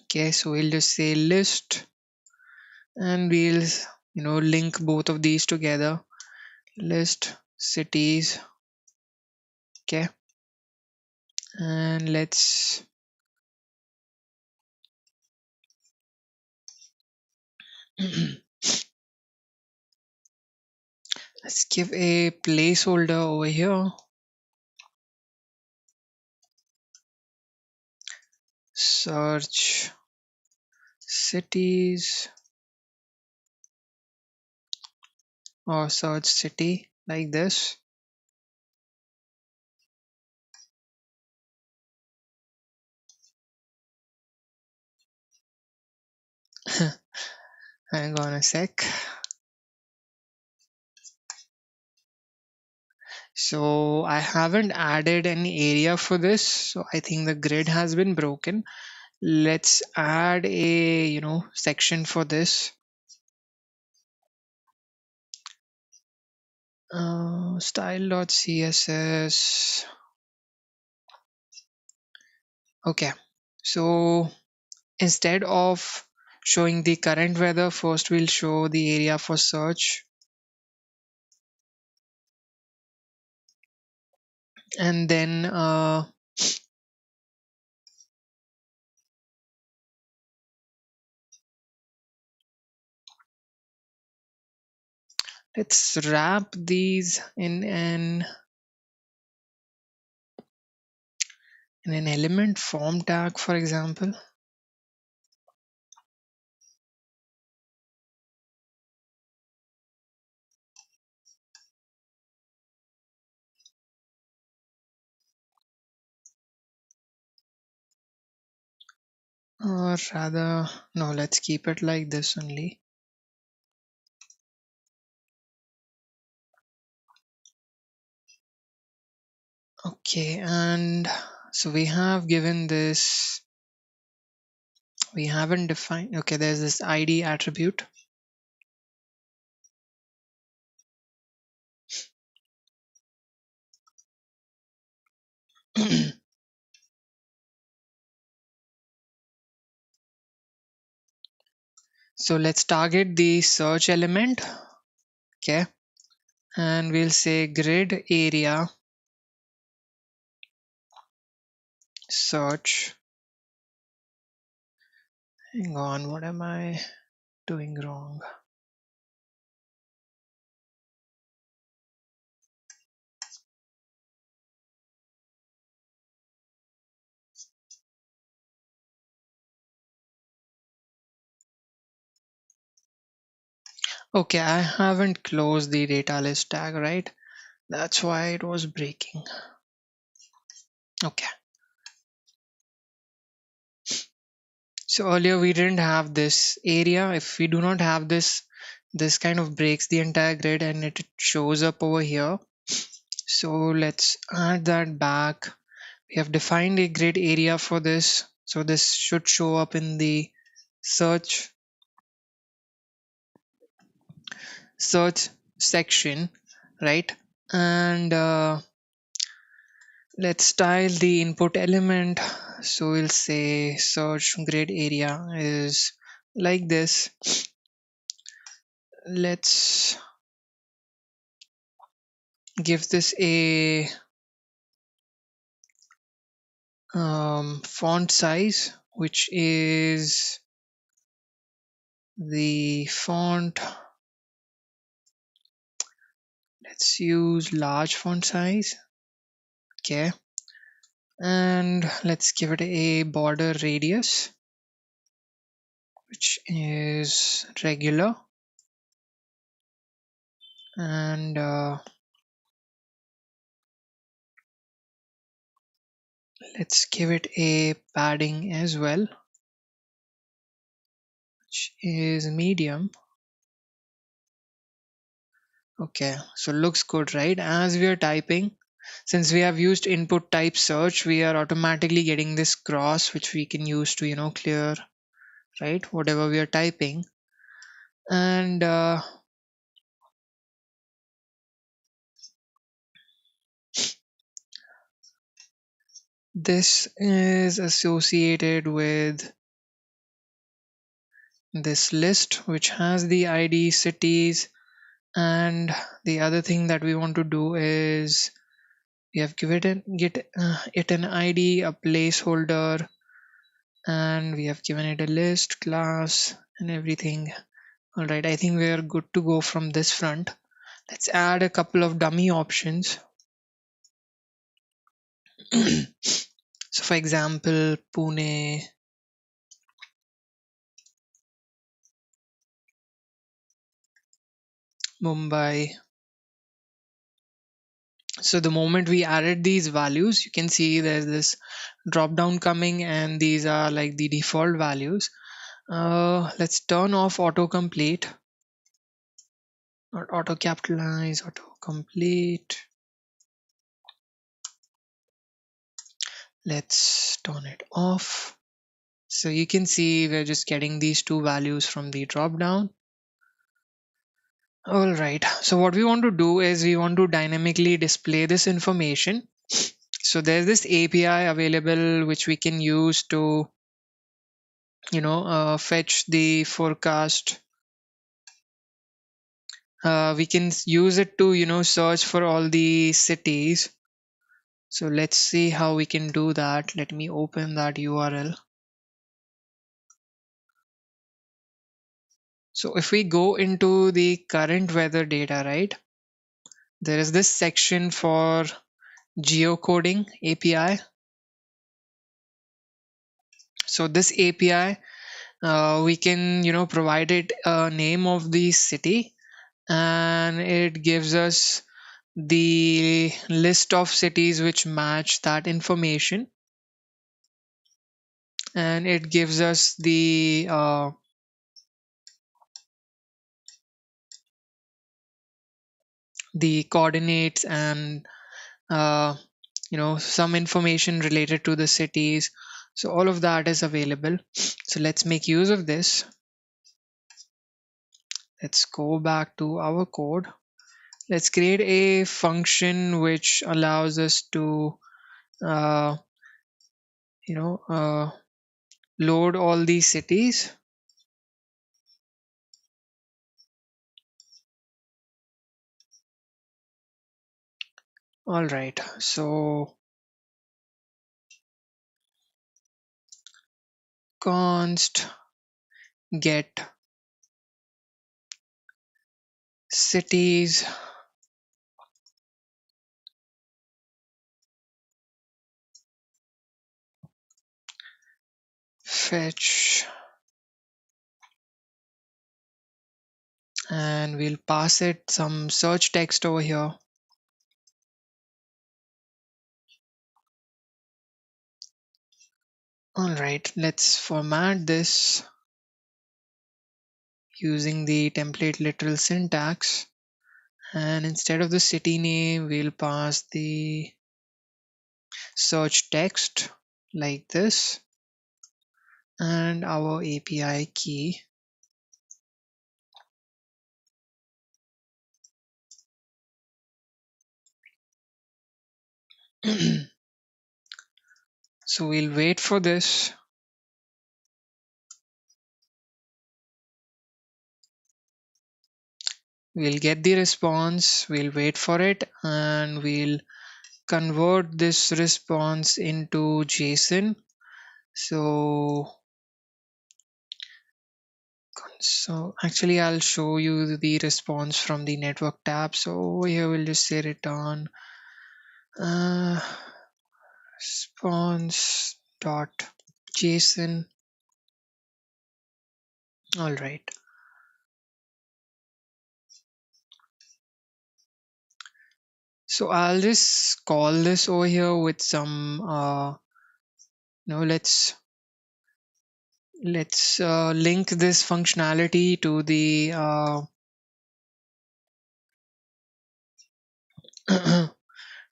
Okay, so we'll just say list, and we'll, link both of these together. List cities. Okay, and let's let's give a placeholder over here. Search cities or search city like this. Hang on a sec. So I haven't added any area for this, so I think the grid has been broken. Let's add a section for this. Style.css. Okay, so instead of showing the current weather, first we'll show the area for search, and then let's wrap these in an element form tag, for example. Or rather, no, let's keep it like this only. Okay, and so we have given this, we haven't defined, okay, there's this ID attribute. So let's target the search element. Okay, and we'll say grid area search. Hang on, what am I doing wrong? Okay, I haven't closed the data list tag, right? That's why it was breaking. Okay, so earlier we didn't have this area. If we do not have this, this kind of breaks the entire grid and it shows up over here. So let's add that back. We have defined a grid area for this, so this should show up in the search section, right? And let's style the input element. So we'll say search grid area is like this. Let's give this a font size, which is the font. Let's use large font size. Okay, and let's give it a border radius, which is regular, and let's give it a padding as well, which is medium. Okay, so looks good, right? As we are typing, since we have used input type search, we are automatically getting this cross, which we can use to clear, right, whatever we are typing. And this is associated with this list, which has the ID cities. And the other thing that we want to do is We have given it an ID, a placeholder, and we have given it a list, class, and everything. All right, I think we are good to go from this front. Let's add a couple of dummy options. So for example, Pune, Mumbai. So the moment we added these values, you can see there's this drop down coming, and these are like the default values. Let's turn off autocomplete, not auto capitalize, autocomplete. Let's turn it off. So you can see we're just getting these two values from the drop down. All right, so what we want to do is we want to dynamically display this information. So there's this API available which we can use to fetch the forecast. We can use it to search for all the cities. So let's see how we can do that. Let me open that URL. So if we go into the current weather data, right, there is this section for geocoding API. So this API, we can provide it a name of the city, and it gives us the list of cities which match that information, and it gives us the coordinates and some information related to the cities. So all of that is available. So let's make use of this. Let's go back to our code. Let's create a function which allows us to uh, load all these cities. All right, so const get cities fetch, and we'll pass it some search text over here. All right, let's format this using the template literal syntax, and instead of the city name we'll pass the search text like this, and our API key. So we'll wait for this. We'll get the response, we'll wait for it, and we'll convert this response into JSON. So actually I'll show you the response from the network tab. So over here we'll just say return response dot JSON. All right. So I'll just call this over here with some let's link this functionality to the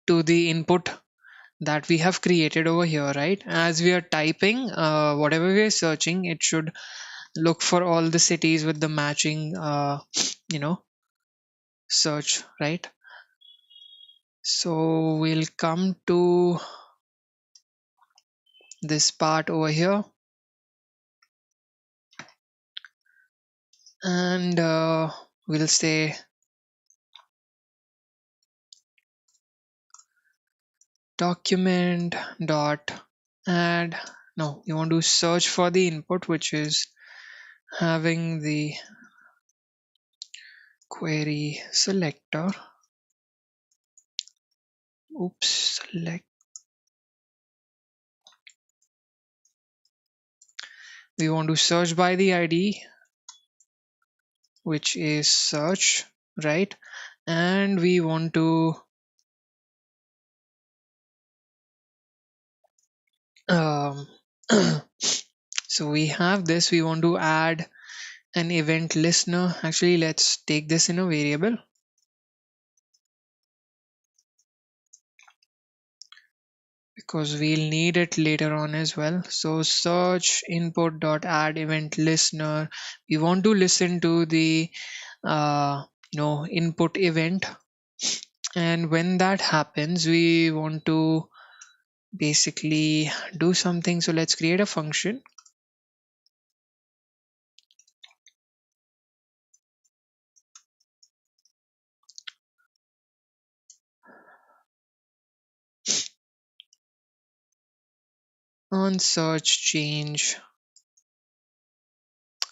to the input that we have created over here, right? As we are typing whatever we are searching, it should look for all the cities with the matching search, right? So we'll come to this part over here, and we'll say document dot add. No, you want to search for the input, which is having the query selector. Oops, select. We want to search by the ID, which is search, right? And we want to um, so we have this. We want to add an event listener. Actually, let's take this in a variable because we'll need it later on as well. So search input dot add event listener. We want to listen to the input event, and when that happens we want to basically do something. So let's create a function on search change.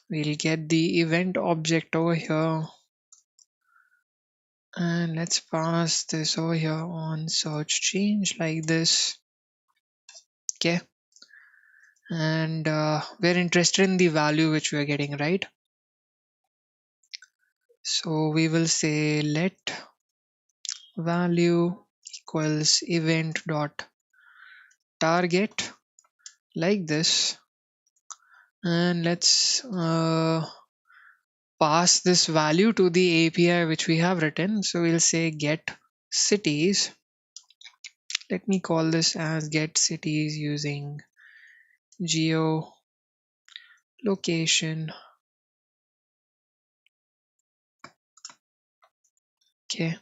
We'll get the event object over here, and let's pass this over here on search change like this. Okay, and we're interested in the value which we're getting, right? So we will say let value equals event dot target like this, and let's pass this value to the API which we have written. So we'll say get cities. Let me call this as get cities using geolocation. Okay,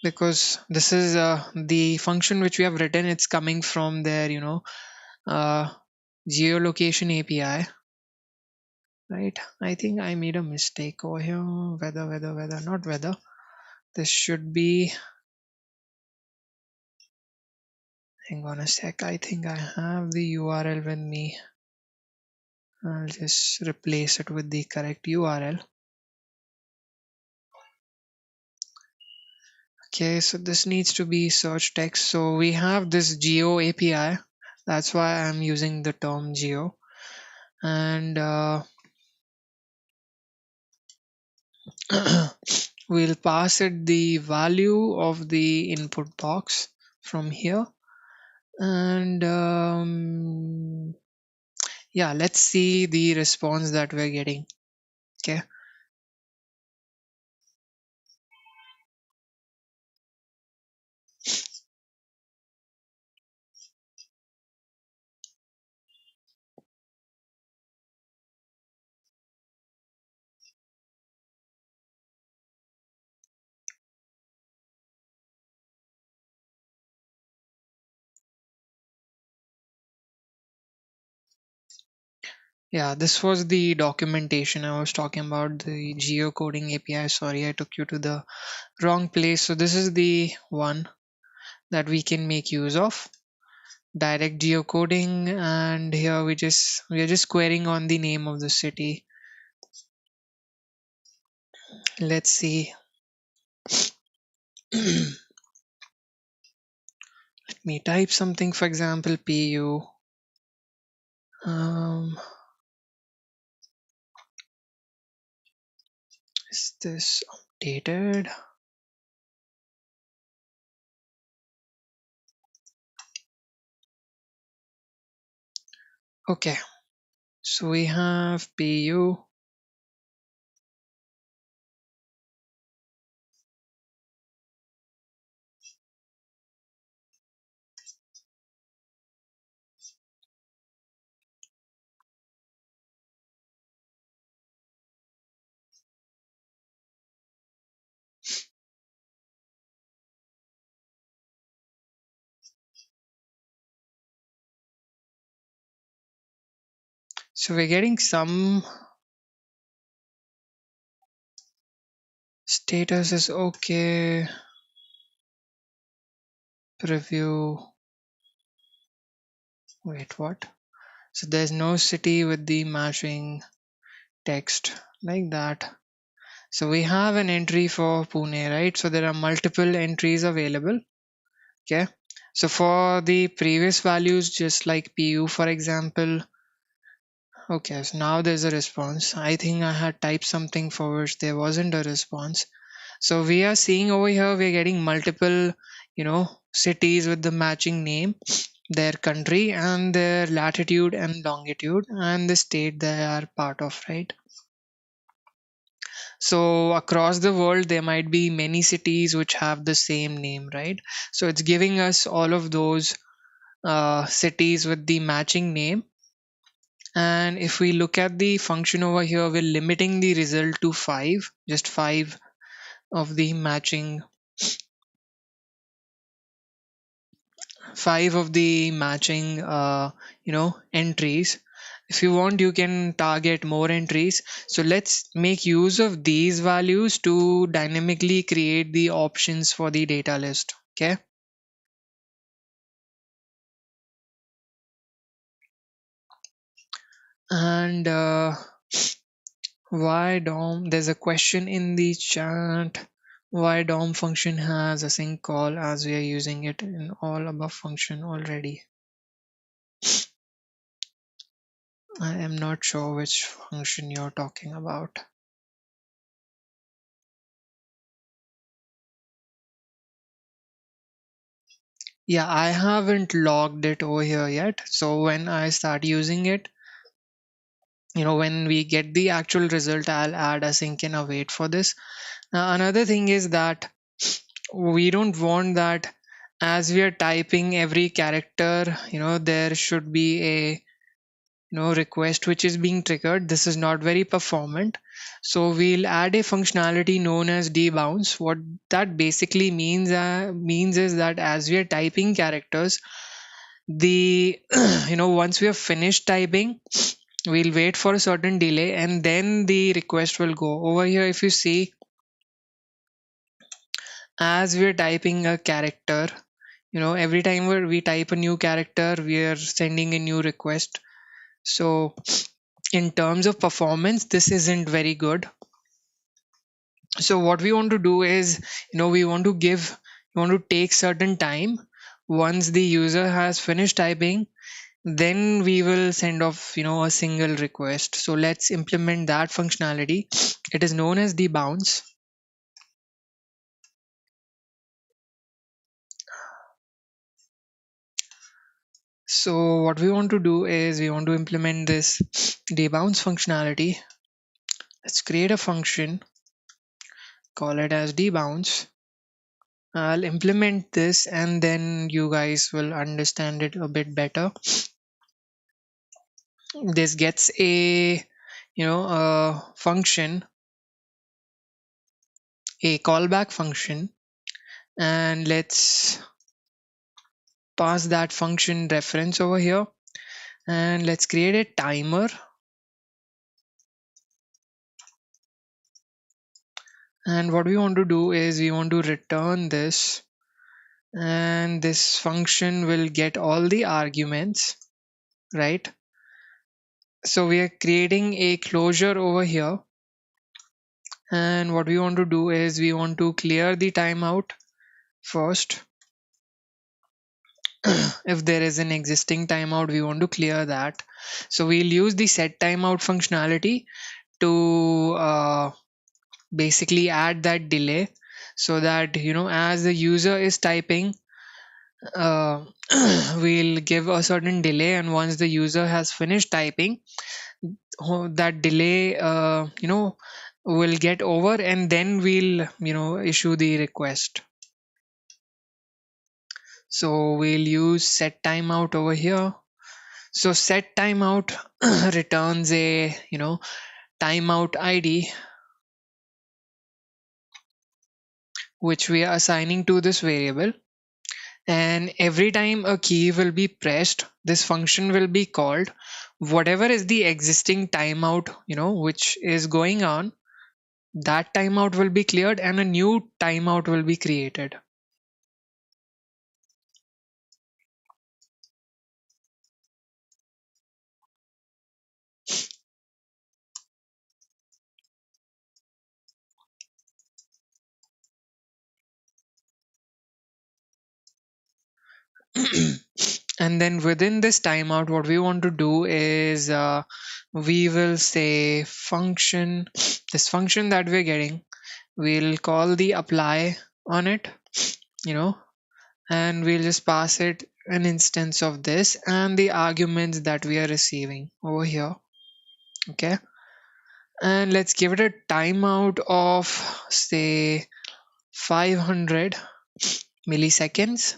because this is the function which we have written, it's coming from their uh, geolocation API, right? I think I made a mistake over here. Weather, not weather. This should be, hang on a sec, I think I have the URL with me. I'll just replace it with the correct URL. Okay, so this needs to be search text. So we have this geo API. That's why I'm using the term geo. And we'll pass it the value of the input box from here. And yeah, let's see the response that we're getting. Okay. Yeah, this was the documentation I was talking about, the geocoding API. Sorry, I took you to the wrong place. So this is the one that we can make use of, direct geocoding. And here we are just querying on the name of the city. Let's see. Let me type something, for example, pu. Is this updated? Okay, so we have pu. So we're getting some status is okay. preview. Wait, what? So there's no city with the matching text like that. So we have an entry for Pune, right? So there are multiple entries available. Okay. So for the previous values, just like PU, for example, okay, so now there's a response. I think I had typed something for which there wasn't a response. So we are seeing over here, we're getting multiple, cities with the matching name, their country and their latitude and longitude and the state they are part of, right? So across the world, there might be many cities which have the same name, right? So it's giving us all of those cities with the matching name. And if we look at the function over here, we're limiting the result to 5, just 5 of the matching, 5 of the matching entries. If you want, you can target more entries. So let's make use of these values to dynamically create the options for the data list. Okay. And why DOM? There's a question in the chat. Why DOM function has a sync call as we are using it in all above function already? I am not sure which function you're talking about. Yeah, I haven't logged it over here yet. So when I start using it, when we get the actual result, I'll add a sync and await for this. Now, another thing is that we don't want that as we are typing every character, there should be a request which is being triggered. This is not very performant. So we'll add a functionality known as debounce. What that basically means is that as we are typing characters, the once we have finished typing, we'll wait for a certain delay and then the request will go over here. If you see, as we're typing a character, every time we type a new character, we are sending a new request. So in terms of performance, this isn't very good. So what we want to do is, we want to take certain time. Once the user has finished typing, then we will send off, a single request. So let's implement that functionality. It is known as the bounce. So what we want to do is we want to implement this debounce functionality. Let's create a function, call it as debounce. I'll implement this and then you guys will understand it a bit better. This gets a function, a callback function, and let's pass that function reference over here, and let's create a timer. And what we want to do is we want to return this, and this function will get all the arguments, right? So we are creating a closure over here, and what we want to do is we want to clear the timeout first. If there is an existing timeout, we want to clear that. So we'll use the set timeout functionality to basically add that delay, so that as the user is typing, uh, we'll give a certain delay, and once the user has finished typing, that delay will get over, and then we'll issue the request. So we'll use set timeout over here. So set timeout returns a timeout ID, which we are assigning to this variable. And every time a key will be pressed, this function will be called. Whatever is the existing timeout, which is going on, that timeout will be cleared and a new timeout will be created. And then within this timeout, what we want to do is we will say function, this function that we're getting, we'll call the apply on it, you know, and we'll just pass it an instance of this and the arguments that we are receiving over here. Okay, and let's give it a timeout of say 500 milliseconds.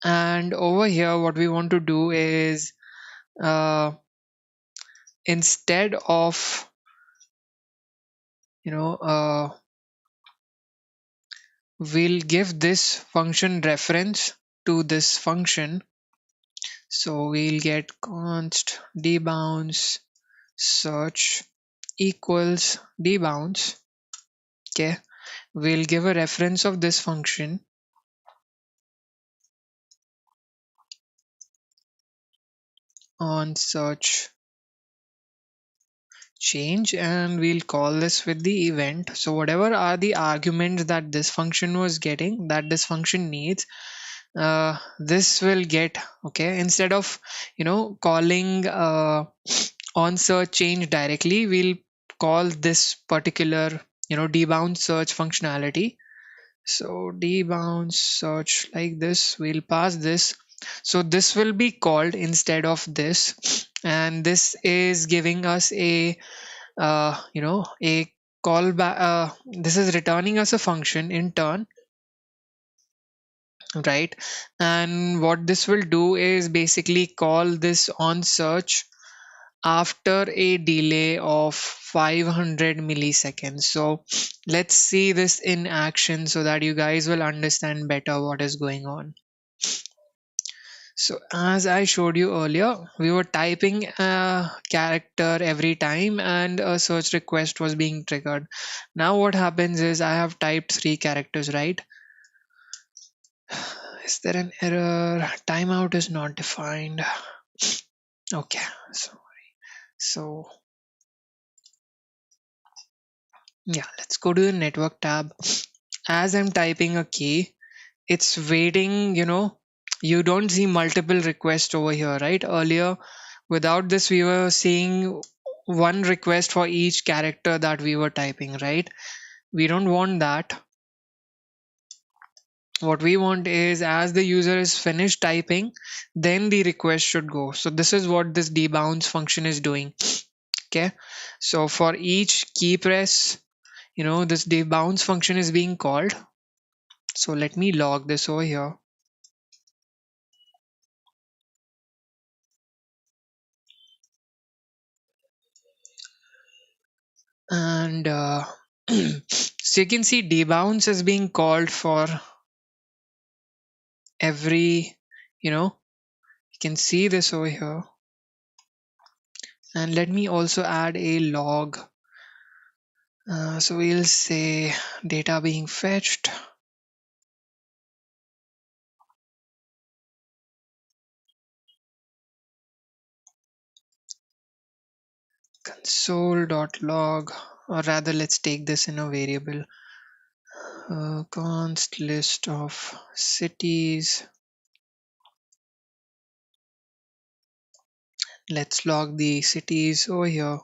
And over here what we want to do is uh, instead of you know we'll give this function reference to this function. So we'll get const debounce search equals debounce. Okay, we'll give a reference of this function on search change, and we'll call this with the event. So whatever are the arguments that this function was getting, that this function needs, this will get. Okay, instead of calling on search change directly, we'll call this particular debounce search functionality. So debounce search like this, we'll pass this. So this will be called instead of this, and this is giving us a callback. This is returning us a function in turn, right? And what this will do is basically call this on search after a delay of 500 milliseconds. So let's see this in action so that you guys will understand better what is going on. So as I showed you earlier, we were typing a character every time and a search request was being triggered. Now what happens is I have typed 3 characters, right? Is there an error? Timeout is not defined. Okay, so yeah, let's go to the network tab. As I'm typing a key, it's waiting, you don't see multiple requests over here, right? Earlier, without this, we were seeing one request for each character that we were typing, right? We don't want that. What we want is as the user is finished typing, then the request should go. So this is what this debounce function is doing. Okay, so for each key press, this debounce function is being called. So let me log this over here. And so you can see debounce is being called for every, you can see this over here. And let me also add a log. So we'll say data being fetched. Console.log, or rather let's take this in a variable. Const list of cities. Let's log the cities over here.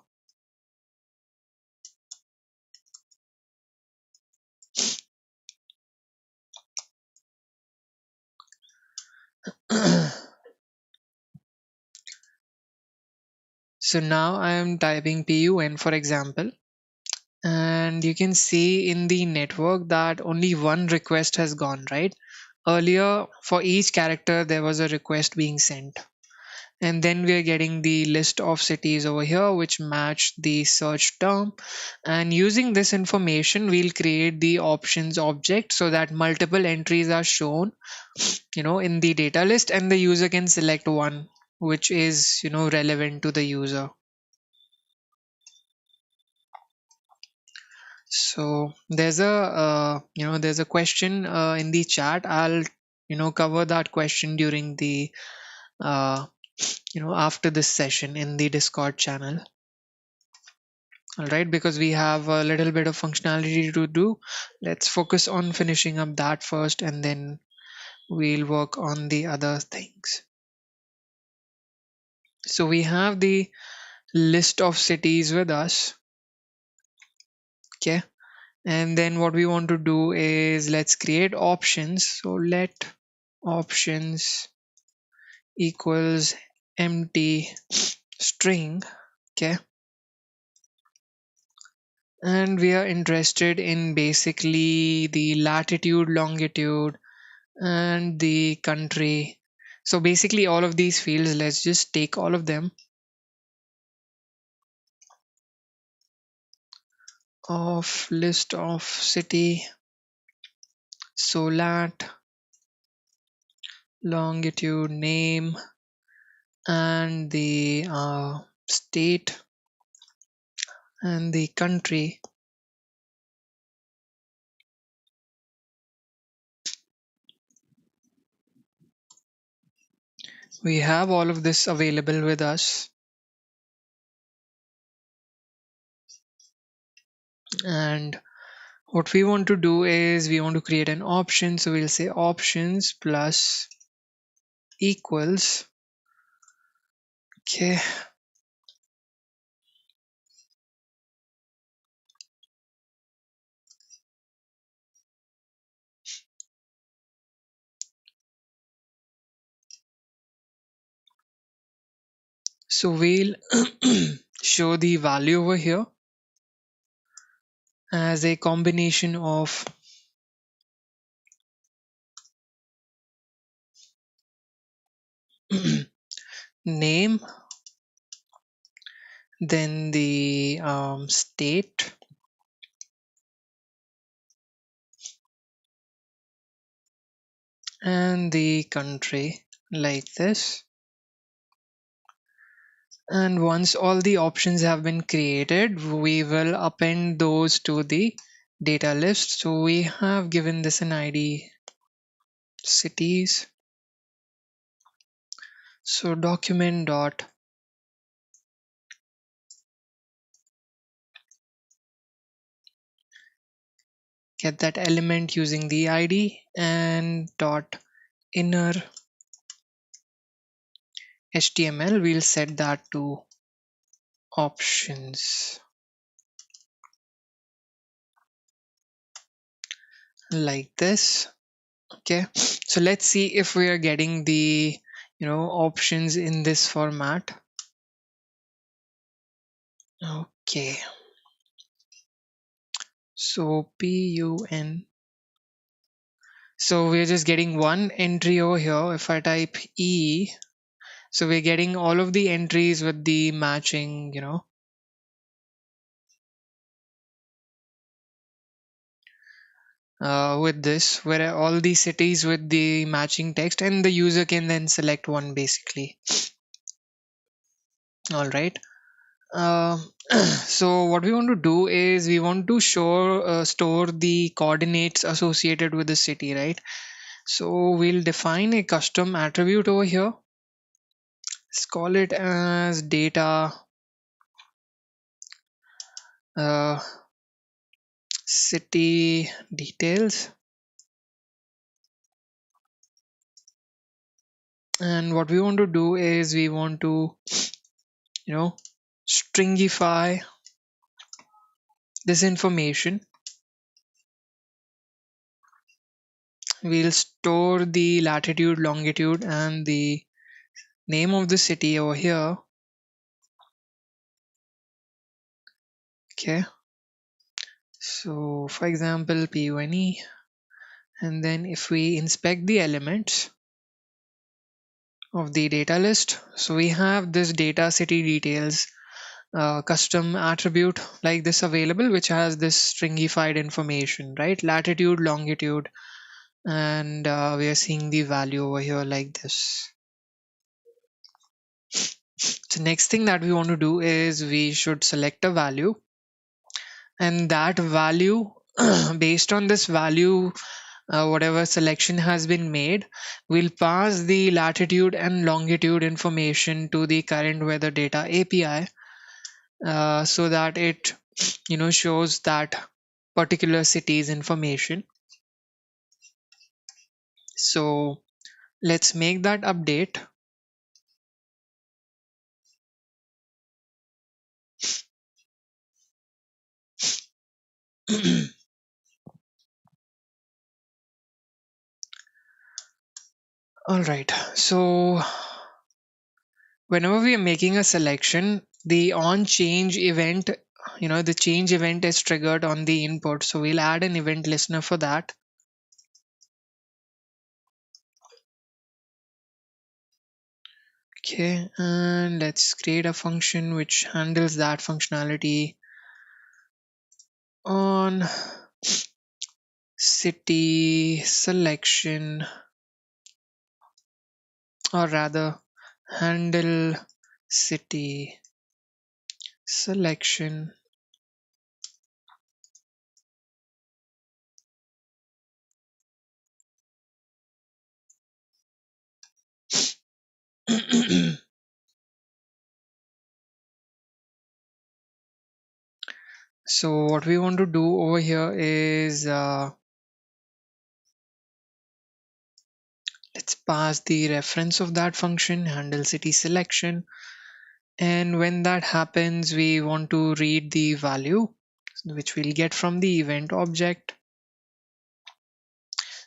So now I am typing PUN for example, and you can see in the network that only one request has gone, right? Earlier, for each character, there was a request being sent. And then we are getting the list of cities over here, which match the search term. And using this information, we'll create the options object so that multiple entries are shown, in the data list, and the user can select one, which is, relevant to the user. So there's a question in the chat. I'll cover that question during the after this session in the Discord channel. All right, because we have a little bit of functionality to do, let's focus on finishing up that first, and then we'll work on the other things. So we have the list of cities with us. Okay, and then what we want to do is let's create options. So let options equals empty string. Okay, and we are interested in basically the latitude, longitude, and the country. So basically all of these fields, let's just take all of them. Of list of city, so lat, longitude, name, and the state and the country. We have all of this available with us, and what we want to do is we want to create an option. So we'll say options plus equals. Okay, so we'll show the value over here as a combination of name, then the state, and the country, like this. And once all the options have been created, we will append those to the data list. So we have given this an ID, cities. So document dot get that element using the ID, and dot inner HTML, we'll set that to options, like this. Okay, so let's see if we are getting the options in this format. Okay, so PUN. So we're just getting one entry over here. If I type E, so we're getting all of the entries with the matching, with this, where all the cities with the matching text, and the user can then select one basically. All right. So what we want to do is we want to store the coordinates associated with the city, right? So we'll define a custom attribute over here. Let's call it as data uh, city details. And what we want to do is we want to, stringify this information. We'll store the latitude, longitude, and the name of the city over here. Okay. So for example, PUNE, and then if we inspect the elements of the data list, so we have this data city details custom attribute like this available, which has this stringified information, right? Latitude, longitude, and we are seeing the value over here like this. So next thing that we want to do is we should select a value, and that value based on this value, whatever selection has been made, will pass the latitude and longitude information to the current weather data API, so that it shows that particular city's information. So let's make that update. All right. So whenever we are making a selection, the on change event, the change event is triggered on the input. So we'll add an event listener for that. Okay, and let's create a function which handles that functionality on city selection, or rather handle city selection. So what we want to do over here is let's pass the reference of that function, handle city selection, and when that happens we want to read the value which we'll get from the event object.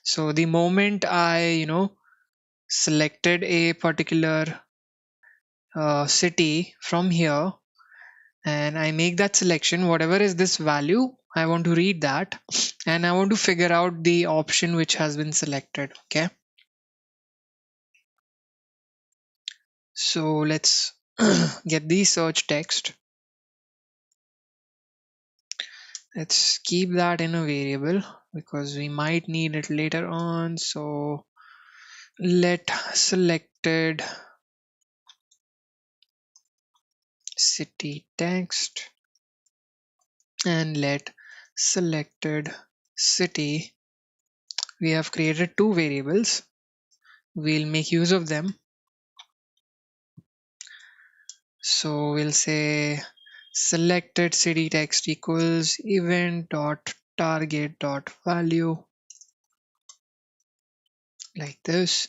So the moment I selected a particular city from here and I make that selection, whatever is this value, I want to read that and I want to figure out the option which has been selected. Okay, so let's get the search text. Let's keep that in a variable because we might need it later on. So let selected city text and let selected city. We have created two variables. We'll make use of them. So we'll say selected city text equals event dot target dot value, like this.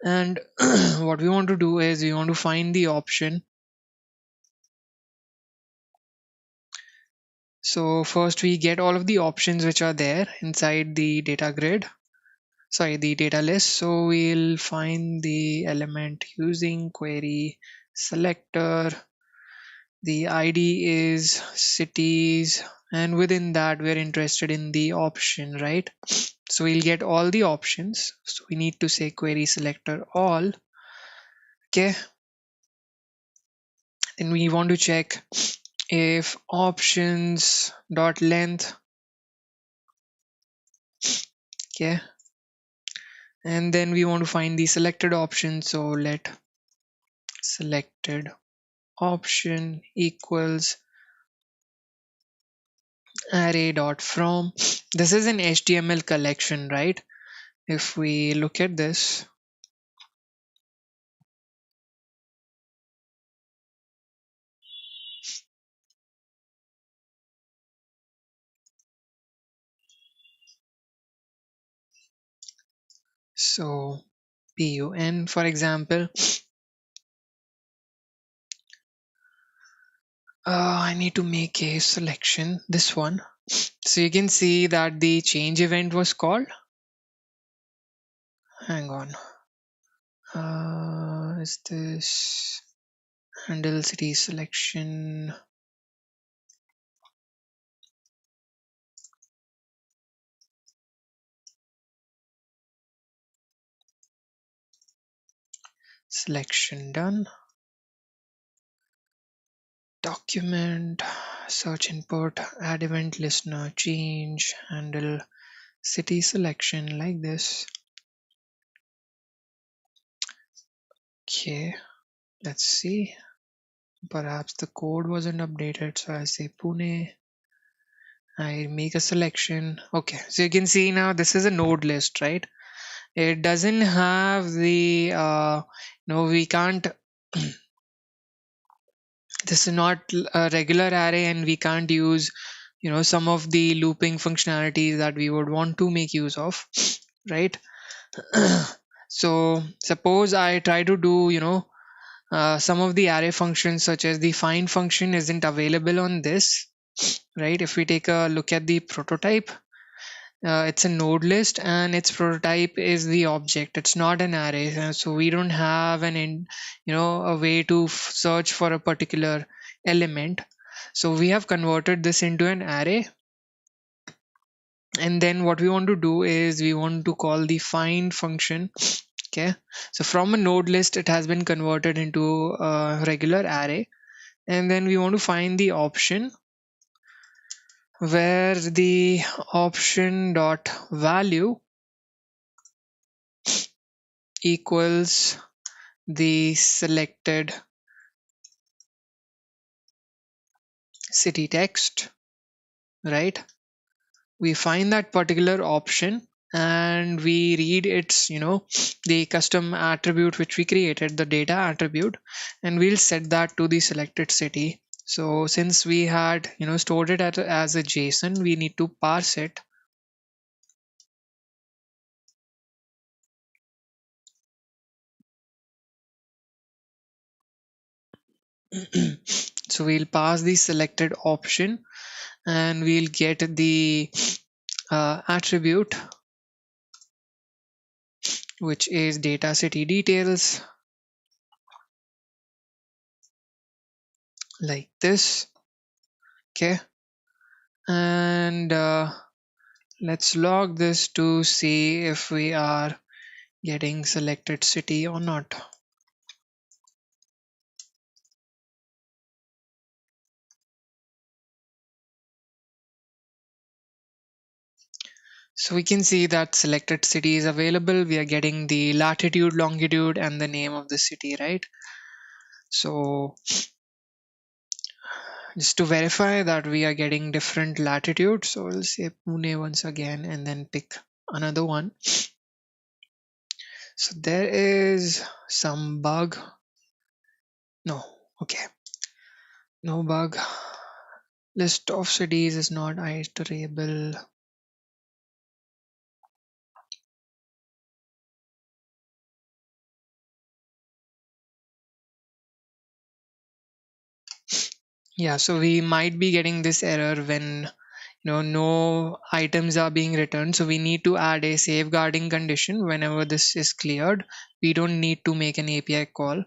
And what we want to do is we want to find the option. So first we get all of the options which are there inside the data grid, sorry, the data list. So we'll find the element using query selector. The ID is cities, and within that we're interested in the option, right? So we'll get all the options. So we need to say query selector all. Okay, then we want to check if options dot length. Okay, and then we want to find the selected option. So let selected option equals array dot from. This is an HTML collection, right? If we look at this, so pun for example, I need to make a selection, this one. So you can see that the change event was called. Hang on. Is this handle city selection? Selection done. Document, search input, add event listener, change, handle city selection, like this. Okay, let's see. Perhaps the code wasn't updated, so I say Pune. I make a selection. Okay, so you can see now this is a node list, right? It doesn't have the no, we can't This is not a regular array, and we can't use some of the looping functionalities that we would want to make use of, right? So suppose I try to do some of the array functions, such as the find function isn't available on this, right? If we take a look at the prototype, it's a node list and its prototype is the object. It's not an array. So we don't have a way to search for a particular element. So we have converted this into an array. And then what we want to do is we want to call the find function. Okay. So from a node list, it has been converted into a regular array. And then we want to find the option where the option dot value equals the selected city text, right? We find that particular option and we read its the custom attribute which we created, the data attribute, and we'll set that to the selected city. So since we had stored it as a JSON, we need to parse it. So we'll pass the selected option and we'll get the attribute, which is data city details, like this. Okay. And let's log this to see if we are getting selected city or not. So we can see that selected city is available. We are getting the latitude, longitude, and the name of the city, right? So just to verify that we are getting different latitudes, so we'll say Pune once again and then pick another one. So there is some bug. No, okay, no bug. List of cities is not iterable. Yeah, so we might be getting this error when no items are being returned. So we need to add a safeguarding condition whenever this is cleared. We don't need to make an API call.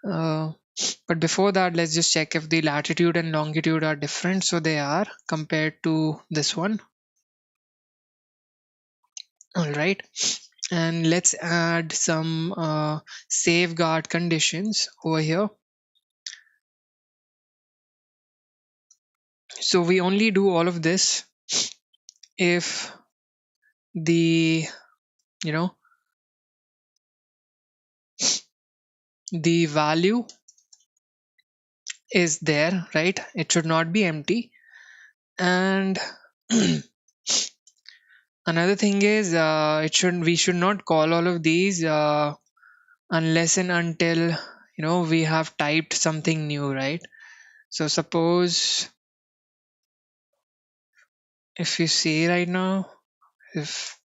But before that, let's just check if the latitude and longitude are different. So they are, compared to this one. All right. And let's add some safeguard conditions over here. So we only do all of this if the the value is there, right? It should not be empty. And another thing is we should not call all of these unless and until we have typed something new, right? So suppose if you see right now, if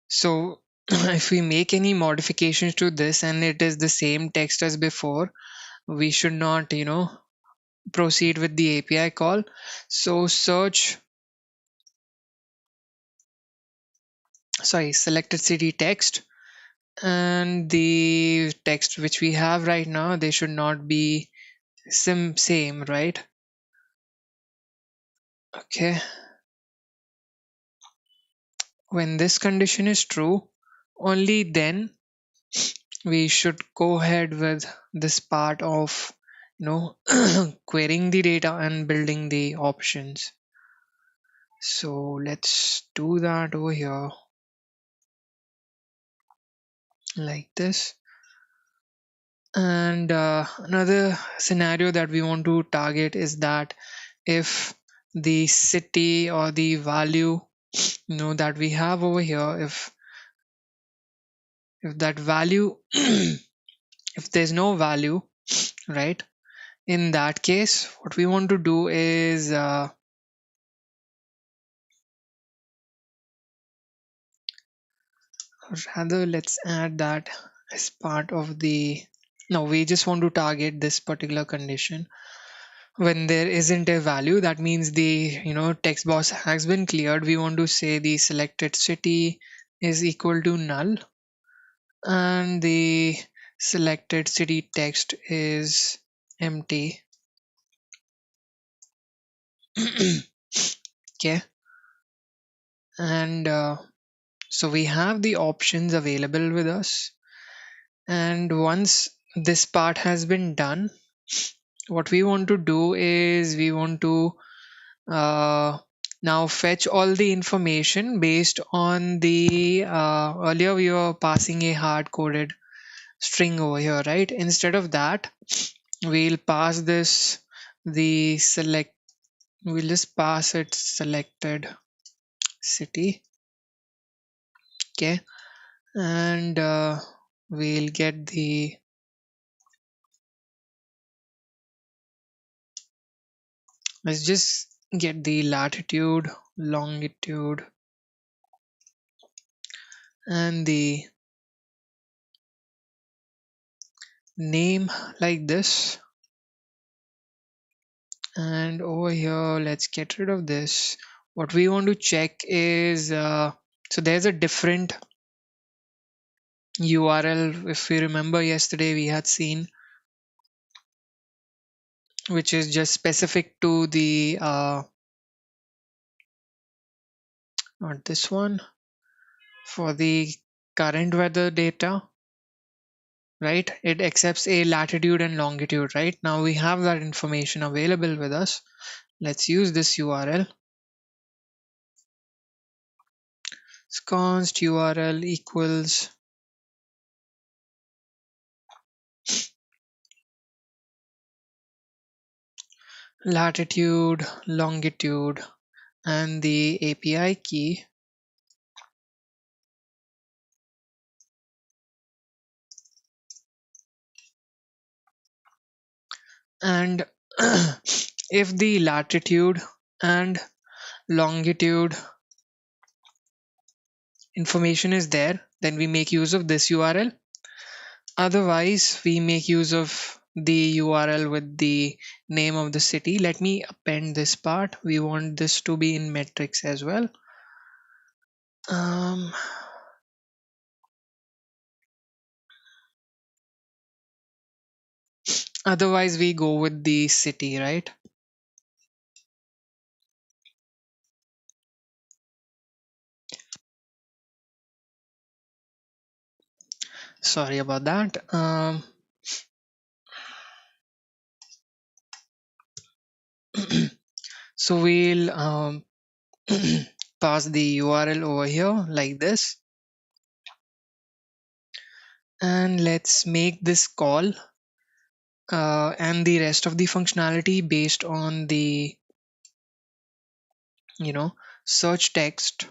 so if we make any modifications to this and it is the same text as before, we should not proceed with the API call. So selected city text, and the text which we have right now, they should not be same, right? Okay. When this condition is true, only then we should go ahead with this part of querying the data and building the options. So let's do that over here, like this. And another scenario that we want to target is that if the city or the value that we have over here, if that value if there's no value, right, in that case what we want to do is rather let's add that as part of the, no, we just want to target this particular condition. When there isn't a value, that means the text box has been cleared. We want to say the selected city is equal to null, and the selected city text is empty. Okay, and so we have the options available with us, and once this part has been done, what we want to do is we want to uh, now fetch all the information based on the earlier we were passing a hard coded string over here, right? Instead of that, we'll pass this the select we'll just pass it selected city. Okay, and we'll get the, let's just get the latitude, longitude, and the name like this. And over here, let's get rid of this. What we want to check is so there's a different URL. If we remember yesterday, we had seen, which is just specific to the not this one, for the current weather data, right? It accepts a latitude and longitude. Right now we have that information available with us. Let's use this URL. Const URL equals latitude, longitude, and the API key. And if the latitude and longitude information is there, then we make use of this URL. Otherwise, we make use of the URL with the name of the city. Let me append this part. We want this to be in metrics as well. Otherwise, we go with the city, right? Sorry about that. So we'll pass the URL over here like this, and let's make this call and the rest of the functionality based on the search text.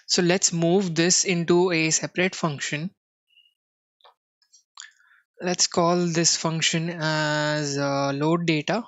So let's move this into a separate function. Let's call this function as load data.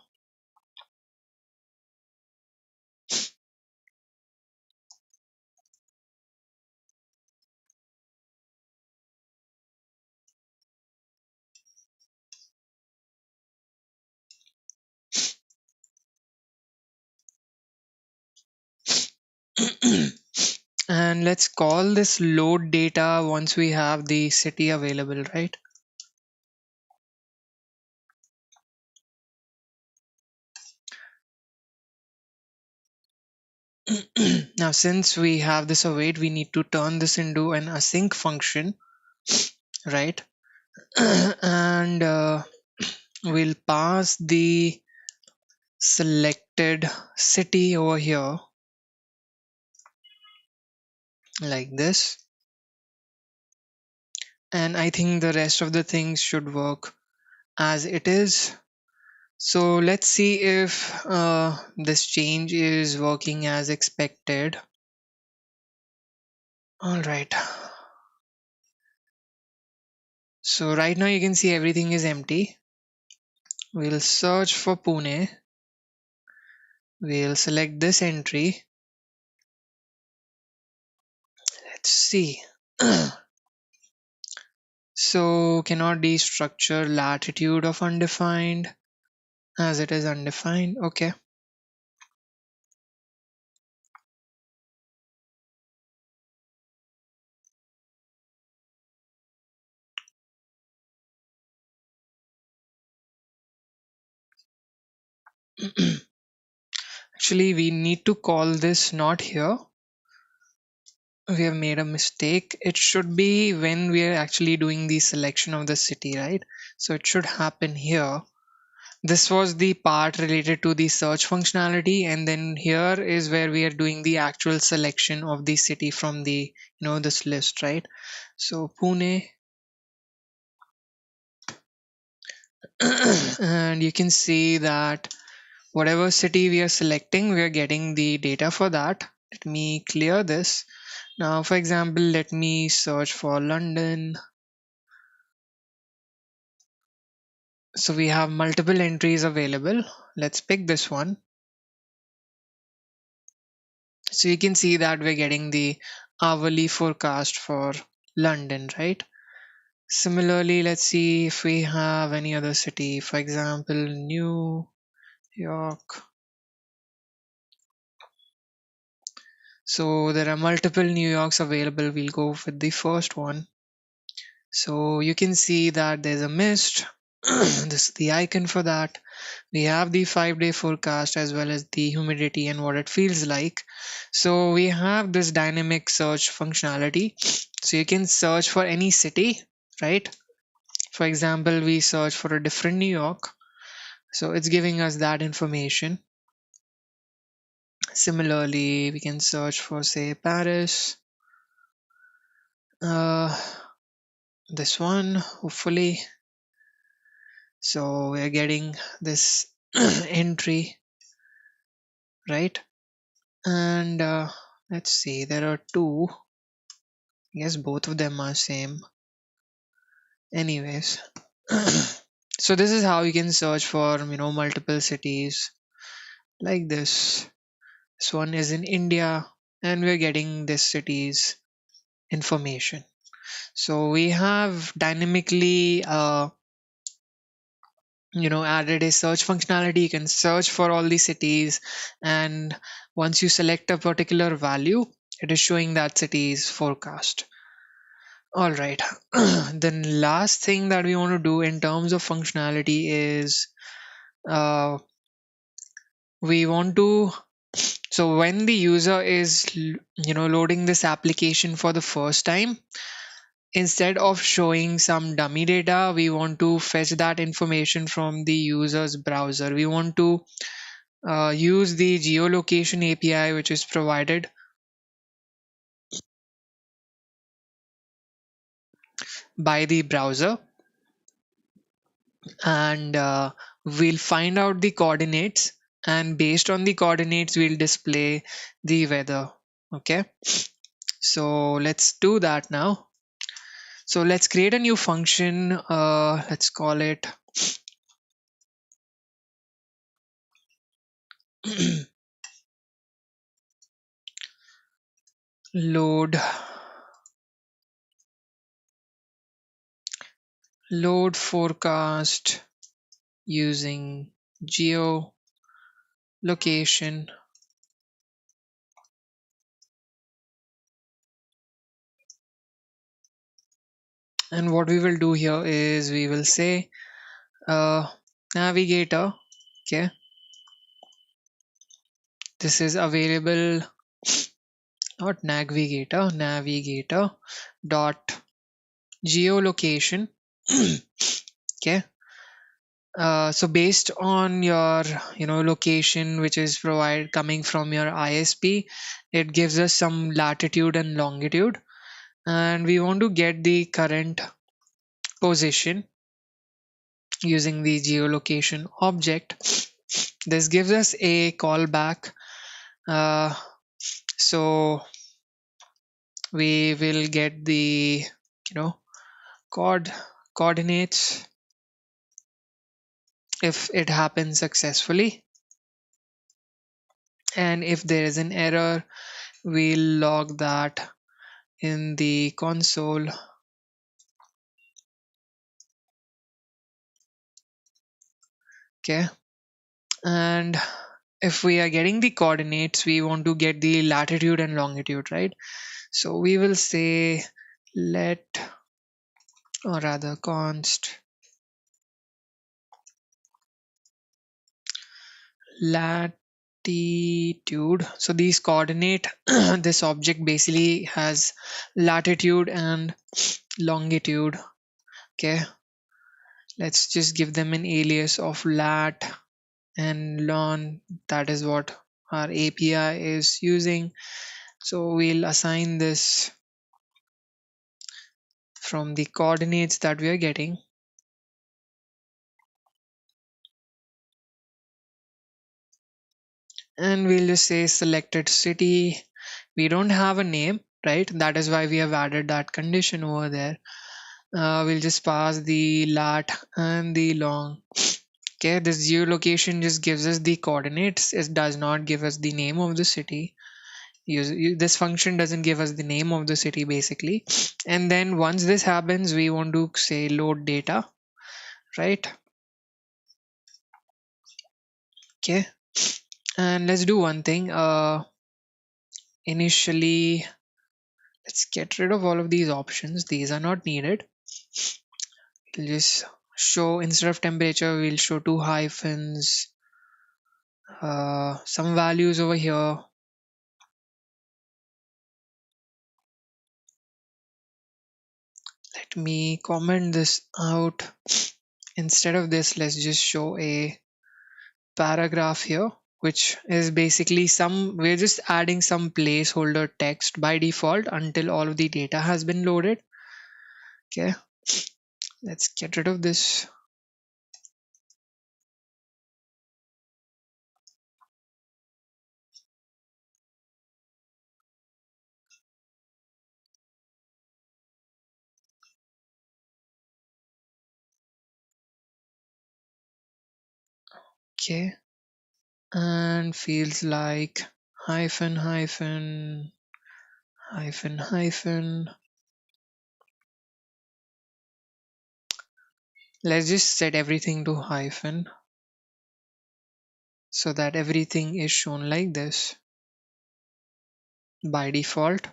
And let's call this load data once we have the city available, right? Now, since we have this await, we need to turn this into an async function, right? And we'll pass the selected city over here like this. And I think the rest of the things should work as it is. So let's see if this change is working as expected. All right. So right now you can see everything is empty. We'll search for Pune. We'll select this entry. Let's see. So cannot destructure latitude of undefined as it is undefined. Okay. Actually, we need to call this not here. We have made a mistake. It should be when we are actually doing the selection of the city, right? So it should happen here. This was the part related to the search functionality, and then here is where we are doing the actual selection of the city from the this list, right? So Pune, and you can see that whatever city we are selecting, we are getting the data for that. Let me clear this. Now, for example, let me search for London. So we have multiple entries available. Let's pick this one. So you can see that we're getting the hourly forecast for London, right? Similarly, let's see if we have any other city, for example, New York. So there are multiple New Yorks available. We'll go with the first one. So you can see that there's a mist. This is the icon for that. We have the 5-day forecast as well as the humidity and what it feels like. So we have this dynamic search functionality. So you can search for any city, right? For example, we search for a different New York. So it's giving us that information. Similarly, we can search for, say, Paris. Uh, this one, hopefully. So we're getting this entry, right? And let's see, there are two. Yes, both of them are same. Anyways, so this is how you can search for multiple cities like this. This one is in India, and we're getting this city's information. So we have dynamically added a search functionality. You can search for all the cities, and once you select a particular value, it is showing that city's forecast. All right. Then last thing that we want to do in terms of functionality is uh, we want to so when the user is loading this application for the first time, instead of showing some dummy data, we want to fetch that information from the user's browser. We want to use the geolocation API which is provided by the browser, and we'll find out the coordinates, and based on the coordinates we'll display the weather. Okay, so let's do that now. So let's create a new function. Let's call it load forecast using geolocation. And what we will do here is we will say navigator. Okay, this is available, not navigator dot geolocation. Okay, so based on your location which is provided coming from your ISP, it gives us some latitude and longitude, and we want to get the current position using the geolocation object. This gives us a callback. Uh, so we will get the chord coordinates if it happens successfully, and if there is an error, we'll log that in the console. Okay, and if we are getting the coordinates, we want to get the latitude and longitude, right? So we will say let, or rather const latitude. So these coordinate this object basically has latitude and longitude. Okay, let's just give them an alias of lat and lon. That is what our API is using. So we'll assign this from the coordinates that we are getting, and we'll just say selected city. We don't have a name, right? That is why we have added that condition over there. We'll just pass the lat and the long. Okay, this geolocation just gives us the coordinates. It does not give us the name of the city. This function doesn't give us the name of the city basically. And then once this happens, we want to say load data, right? Okay, and let's do one thing. Initially, let's get rid of all of these options. These are not needed. We'll just show, instead of temperature, we'll show two hyphens, some values over here. Let me comment this out. Instead of this, let's just show a paragraph here, which is basically we're just adding some placeholder text by default until all of the data has been loaded. Okay, let's get rid of this. Okay, and feels like hyphen hyphen hyphen hyphen. Let's just set everything to hyphen so that everything is shown like this by default.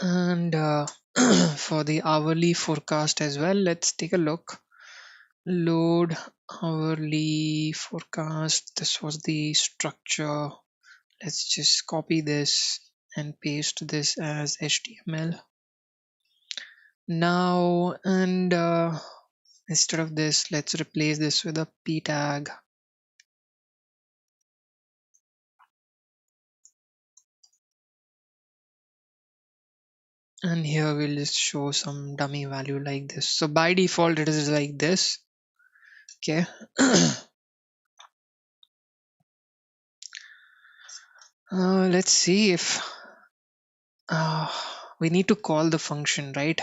And for the hourly forecast as well, let's take a look. Load hourly forecast. This was the structure. Let's just copy this and paste this as HTML. Now, and instead of this, let's replace this with a p tag. And here we'll just show some dummy value like this. So by default, it is like this. Okay. Let's see if we need to call the function, right?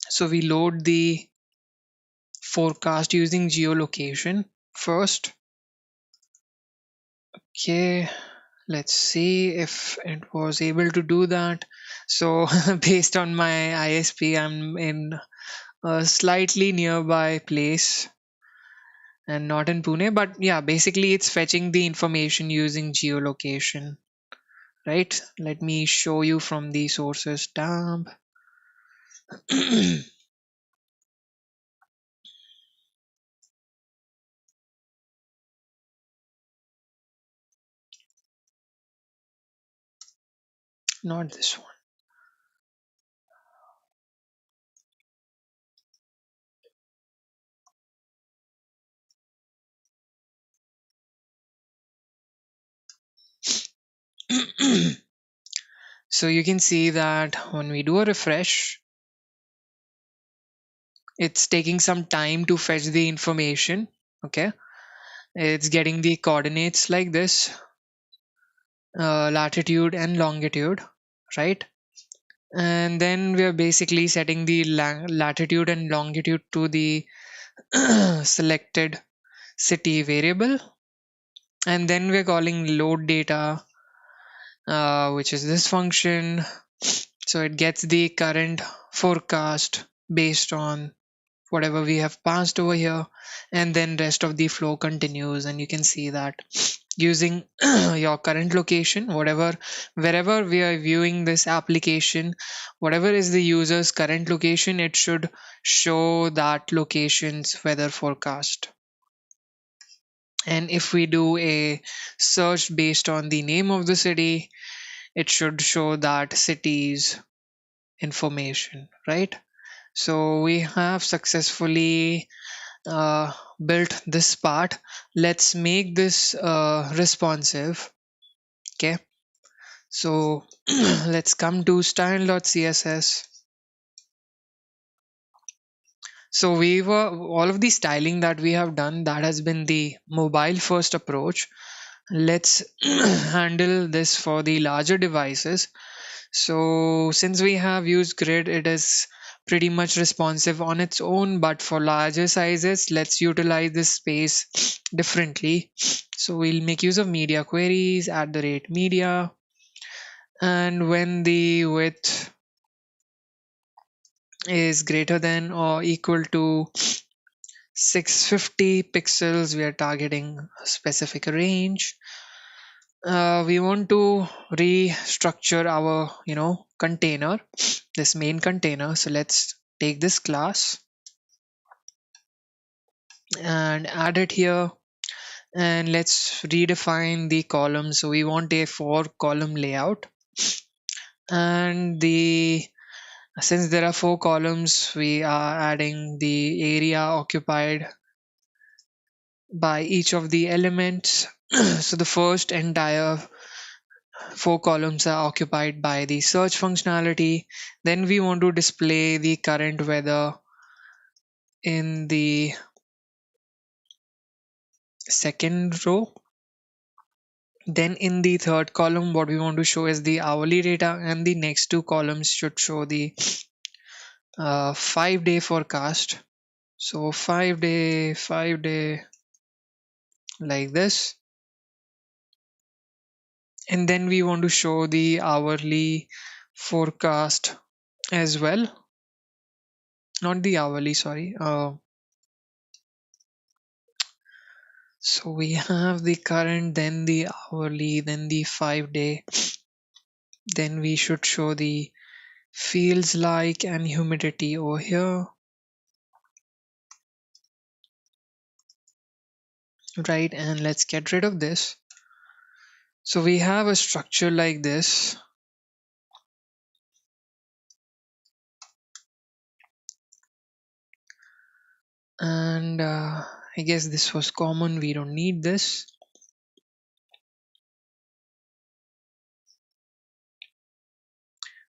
So we load the forecast using geolocation first. Okay, let's see if it was able to do that. So based on my ISP, I'm in a slightly nearby place and not in Pune, but yeah, basically it's fetching the information using geolocation, right? Let me show you from the sources tab. Not this one. So you can see that when we do a refresh, it's taking some time to fetch the information. Okay, it's getting the coordinates like this, latitude and longitude, right? And then we are basically setting the latitude and longitude to the selected city variable, and then we're calling load data, which is this function. So it gets the current forecast based on whatever we have passed over here, and then rest of the flow continues. And you can see that using your current location, whatever, wherever we are viewing this application, whatever is the user's current location, it should show that location's weather forecast. And if we do a search based on the name of the city, it should show that city's information, right? So we have successfully built this part. Let's make this responsive. Okay, so let's come to style.css. So we were all of the styling that we have done, that has been the mobile first approach. Let's handle this for the larger devices. So since we have used grid, it is pretty much responsive on its own, but for larger sizes, let's utilize this space differently. So we'll make use of media queries at the rate media, and when the width is greater than or equal to 650 pixels, we are targeting a specific range. We want to restructure our container, this main container. So let's take this class and add it here, and let's redefine the column. So we want a 4 column layout, and the since there are 4 columns, we are adding the area occupied by each of the elements. So the first entire 4 columns are occupied by the search functionality. Then we want to display the current weather in the second row. Then in the third column, what we want to show is the hourly data, and the next 2 columns should show the 5-day forecast. So 5 day like this. And then we want to show the hourly forecast as well. Not the hourly, sorry. So we have the current, then the hourly, then the 5-day. Then we should show the feels like and humidity over here. Right, and let's get rid of this. So we have a structure like this. And I guess this was common, we don't need this.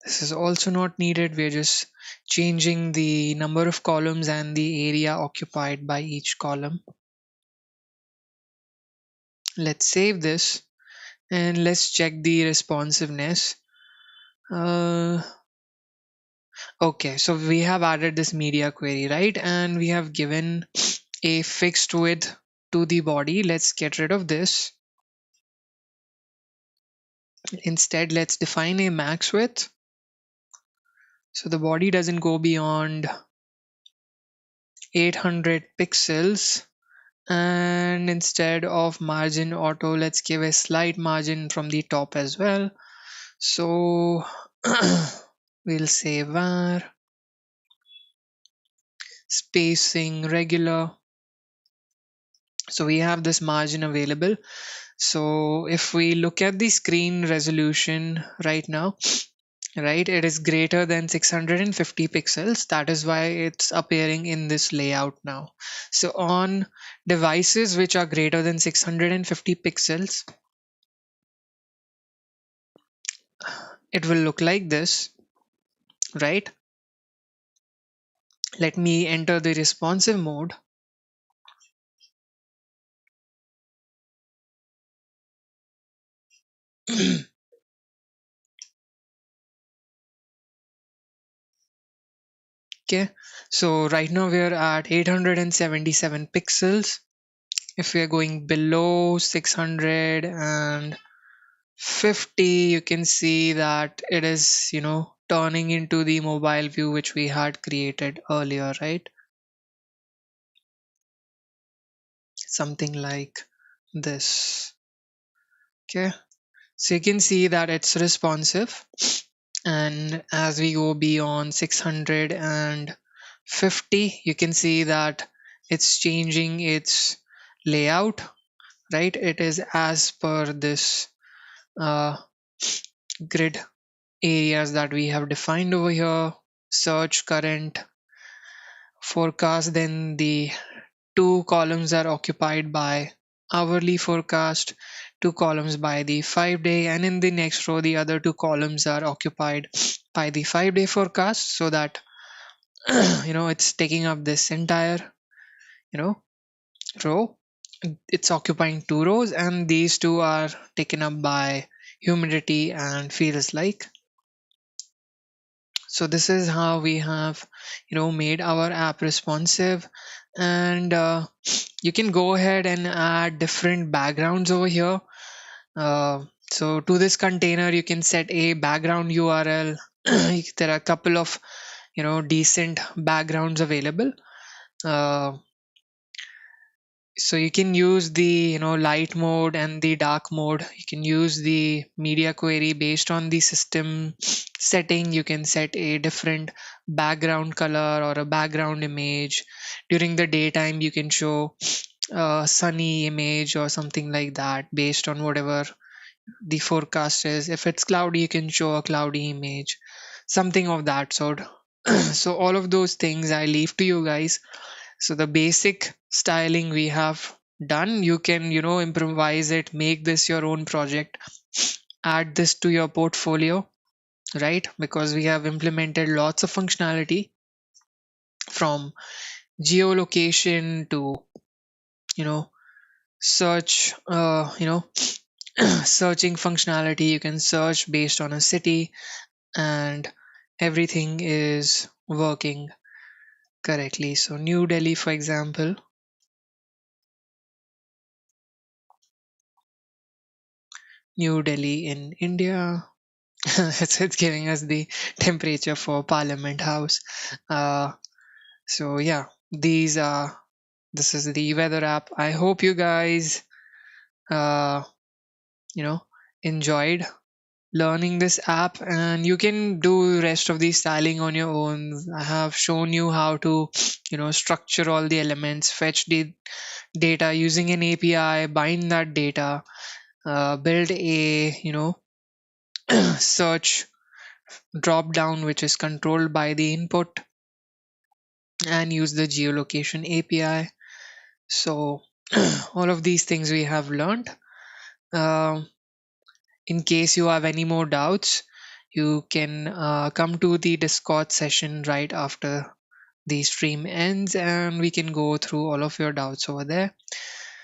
This is also not needed. We're just changing the number of columns and the area occupied by each column. Let's save this and let's check the responsiveness. Okay, so we have added this media query, right? And we have given a fixed width to the body. Let's get rid of this. Instead, let's define a max width. So the body doesn't go beyond 800 pixels. And instead of margin auto, let's give a slight margin from the top as well. So we'll say var spacing regular. So we have this margin available. So if we look at the screen resolution right now, right, it is greater than 650 pixels. That is why it's appearing in this layout now. So on devices which are greater than 650 pixels, it will look like this, right? Let me enter the responsive mode. Okay, so right now we are at 877 pixels. If we are going below 650, you can see that it is, turning into the mobile view which we had created earlier, right? Something like this. Okay, so you can see that it's responsive, and as we go beyond 650, you can see that it's changing its layout, right? It is as per this uh, grid areas that we have defined over here: search, current, forecast. Then the two columns are occupied by hourly forecast, two columns by the 5 day, and in the next row the other two columns are occupied by the 5 day forecast, so that it's taking up this entire you know row. It's occupying two rows, and these two are taken up by humidity and feels like. So this is how we have made our app responsive. And you can go ahead and add different backgrounds over here. So to this container you can set a background URL. There are a couple of decent backgrounds available. uh, so you can use the light mode and the dark mode. You can use the media query based on the system setting. You can set a different background color or a background image. During the daytime you can show a sunny image or something like that based on whatever the forecast is. If it's cloudy, you can show a cloudy image, something of that sort. So all of those things I leave to you guys. So the basic styling we have done. You can improvise it, make this your own project, add this to your portfolio, right? Because we have implemented lots of functionality, from geolocation to you know search, searching functionality. You can search based on a city, and everything is working correctly. So New Delhi, for example, New Delhi in India. It's giving us the temperature for Parliament House. Uh, so yeah, this is the weather app. I hope you guys uh, you know enjoyed learning this app, and you can do rest of the styling on your own. I have shown you how to structure all the elements, fetch the data using an API, bind that data, build a search drop down which is controlled by the input, and use the geolocation API. So all of these things we have learned. Um in case you have any more doubts, you can come to the Discord session right after the stream ends, and we can go through all of your doubts over there.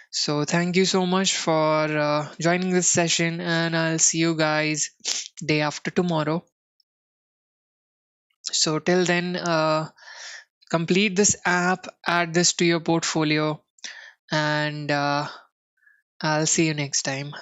So thank you so much for joining this session, and I'll see you guys day after tomorrow. So till then, complete this app, add this to your portfolio, and I'll see you next time.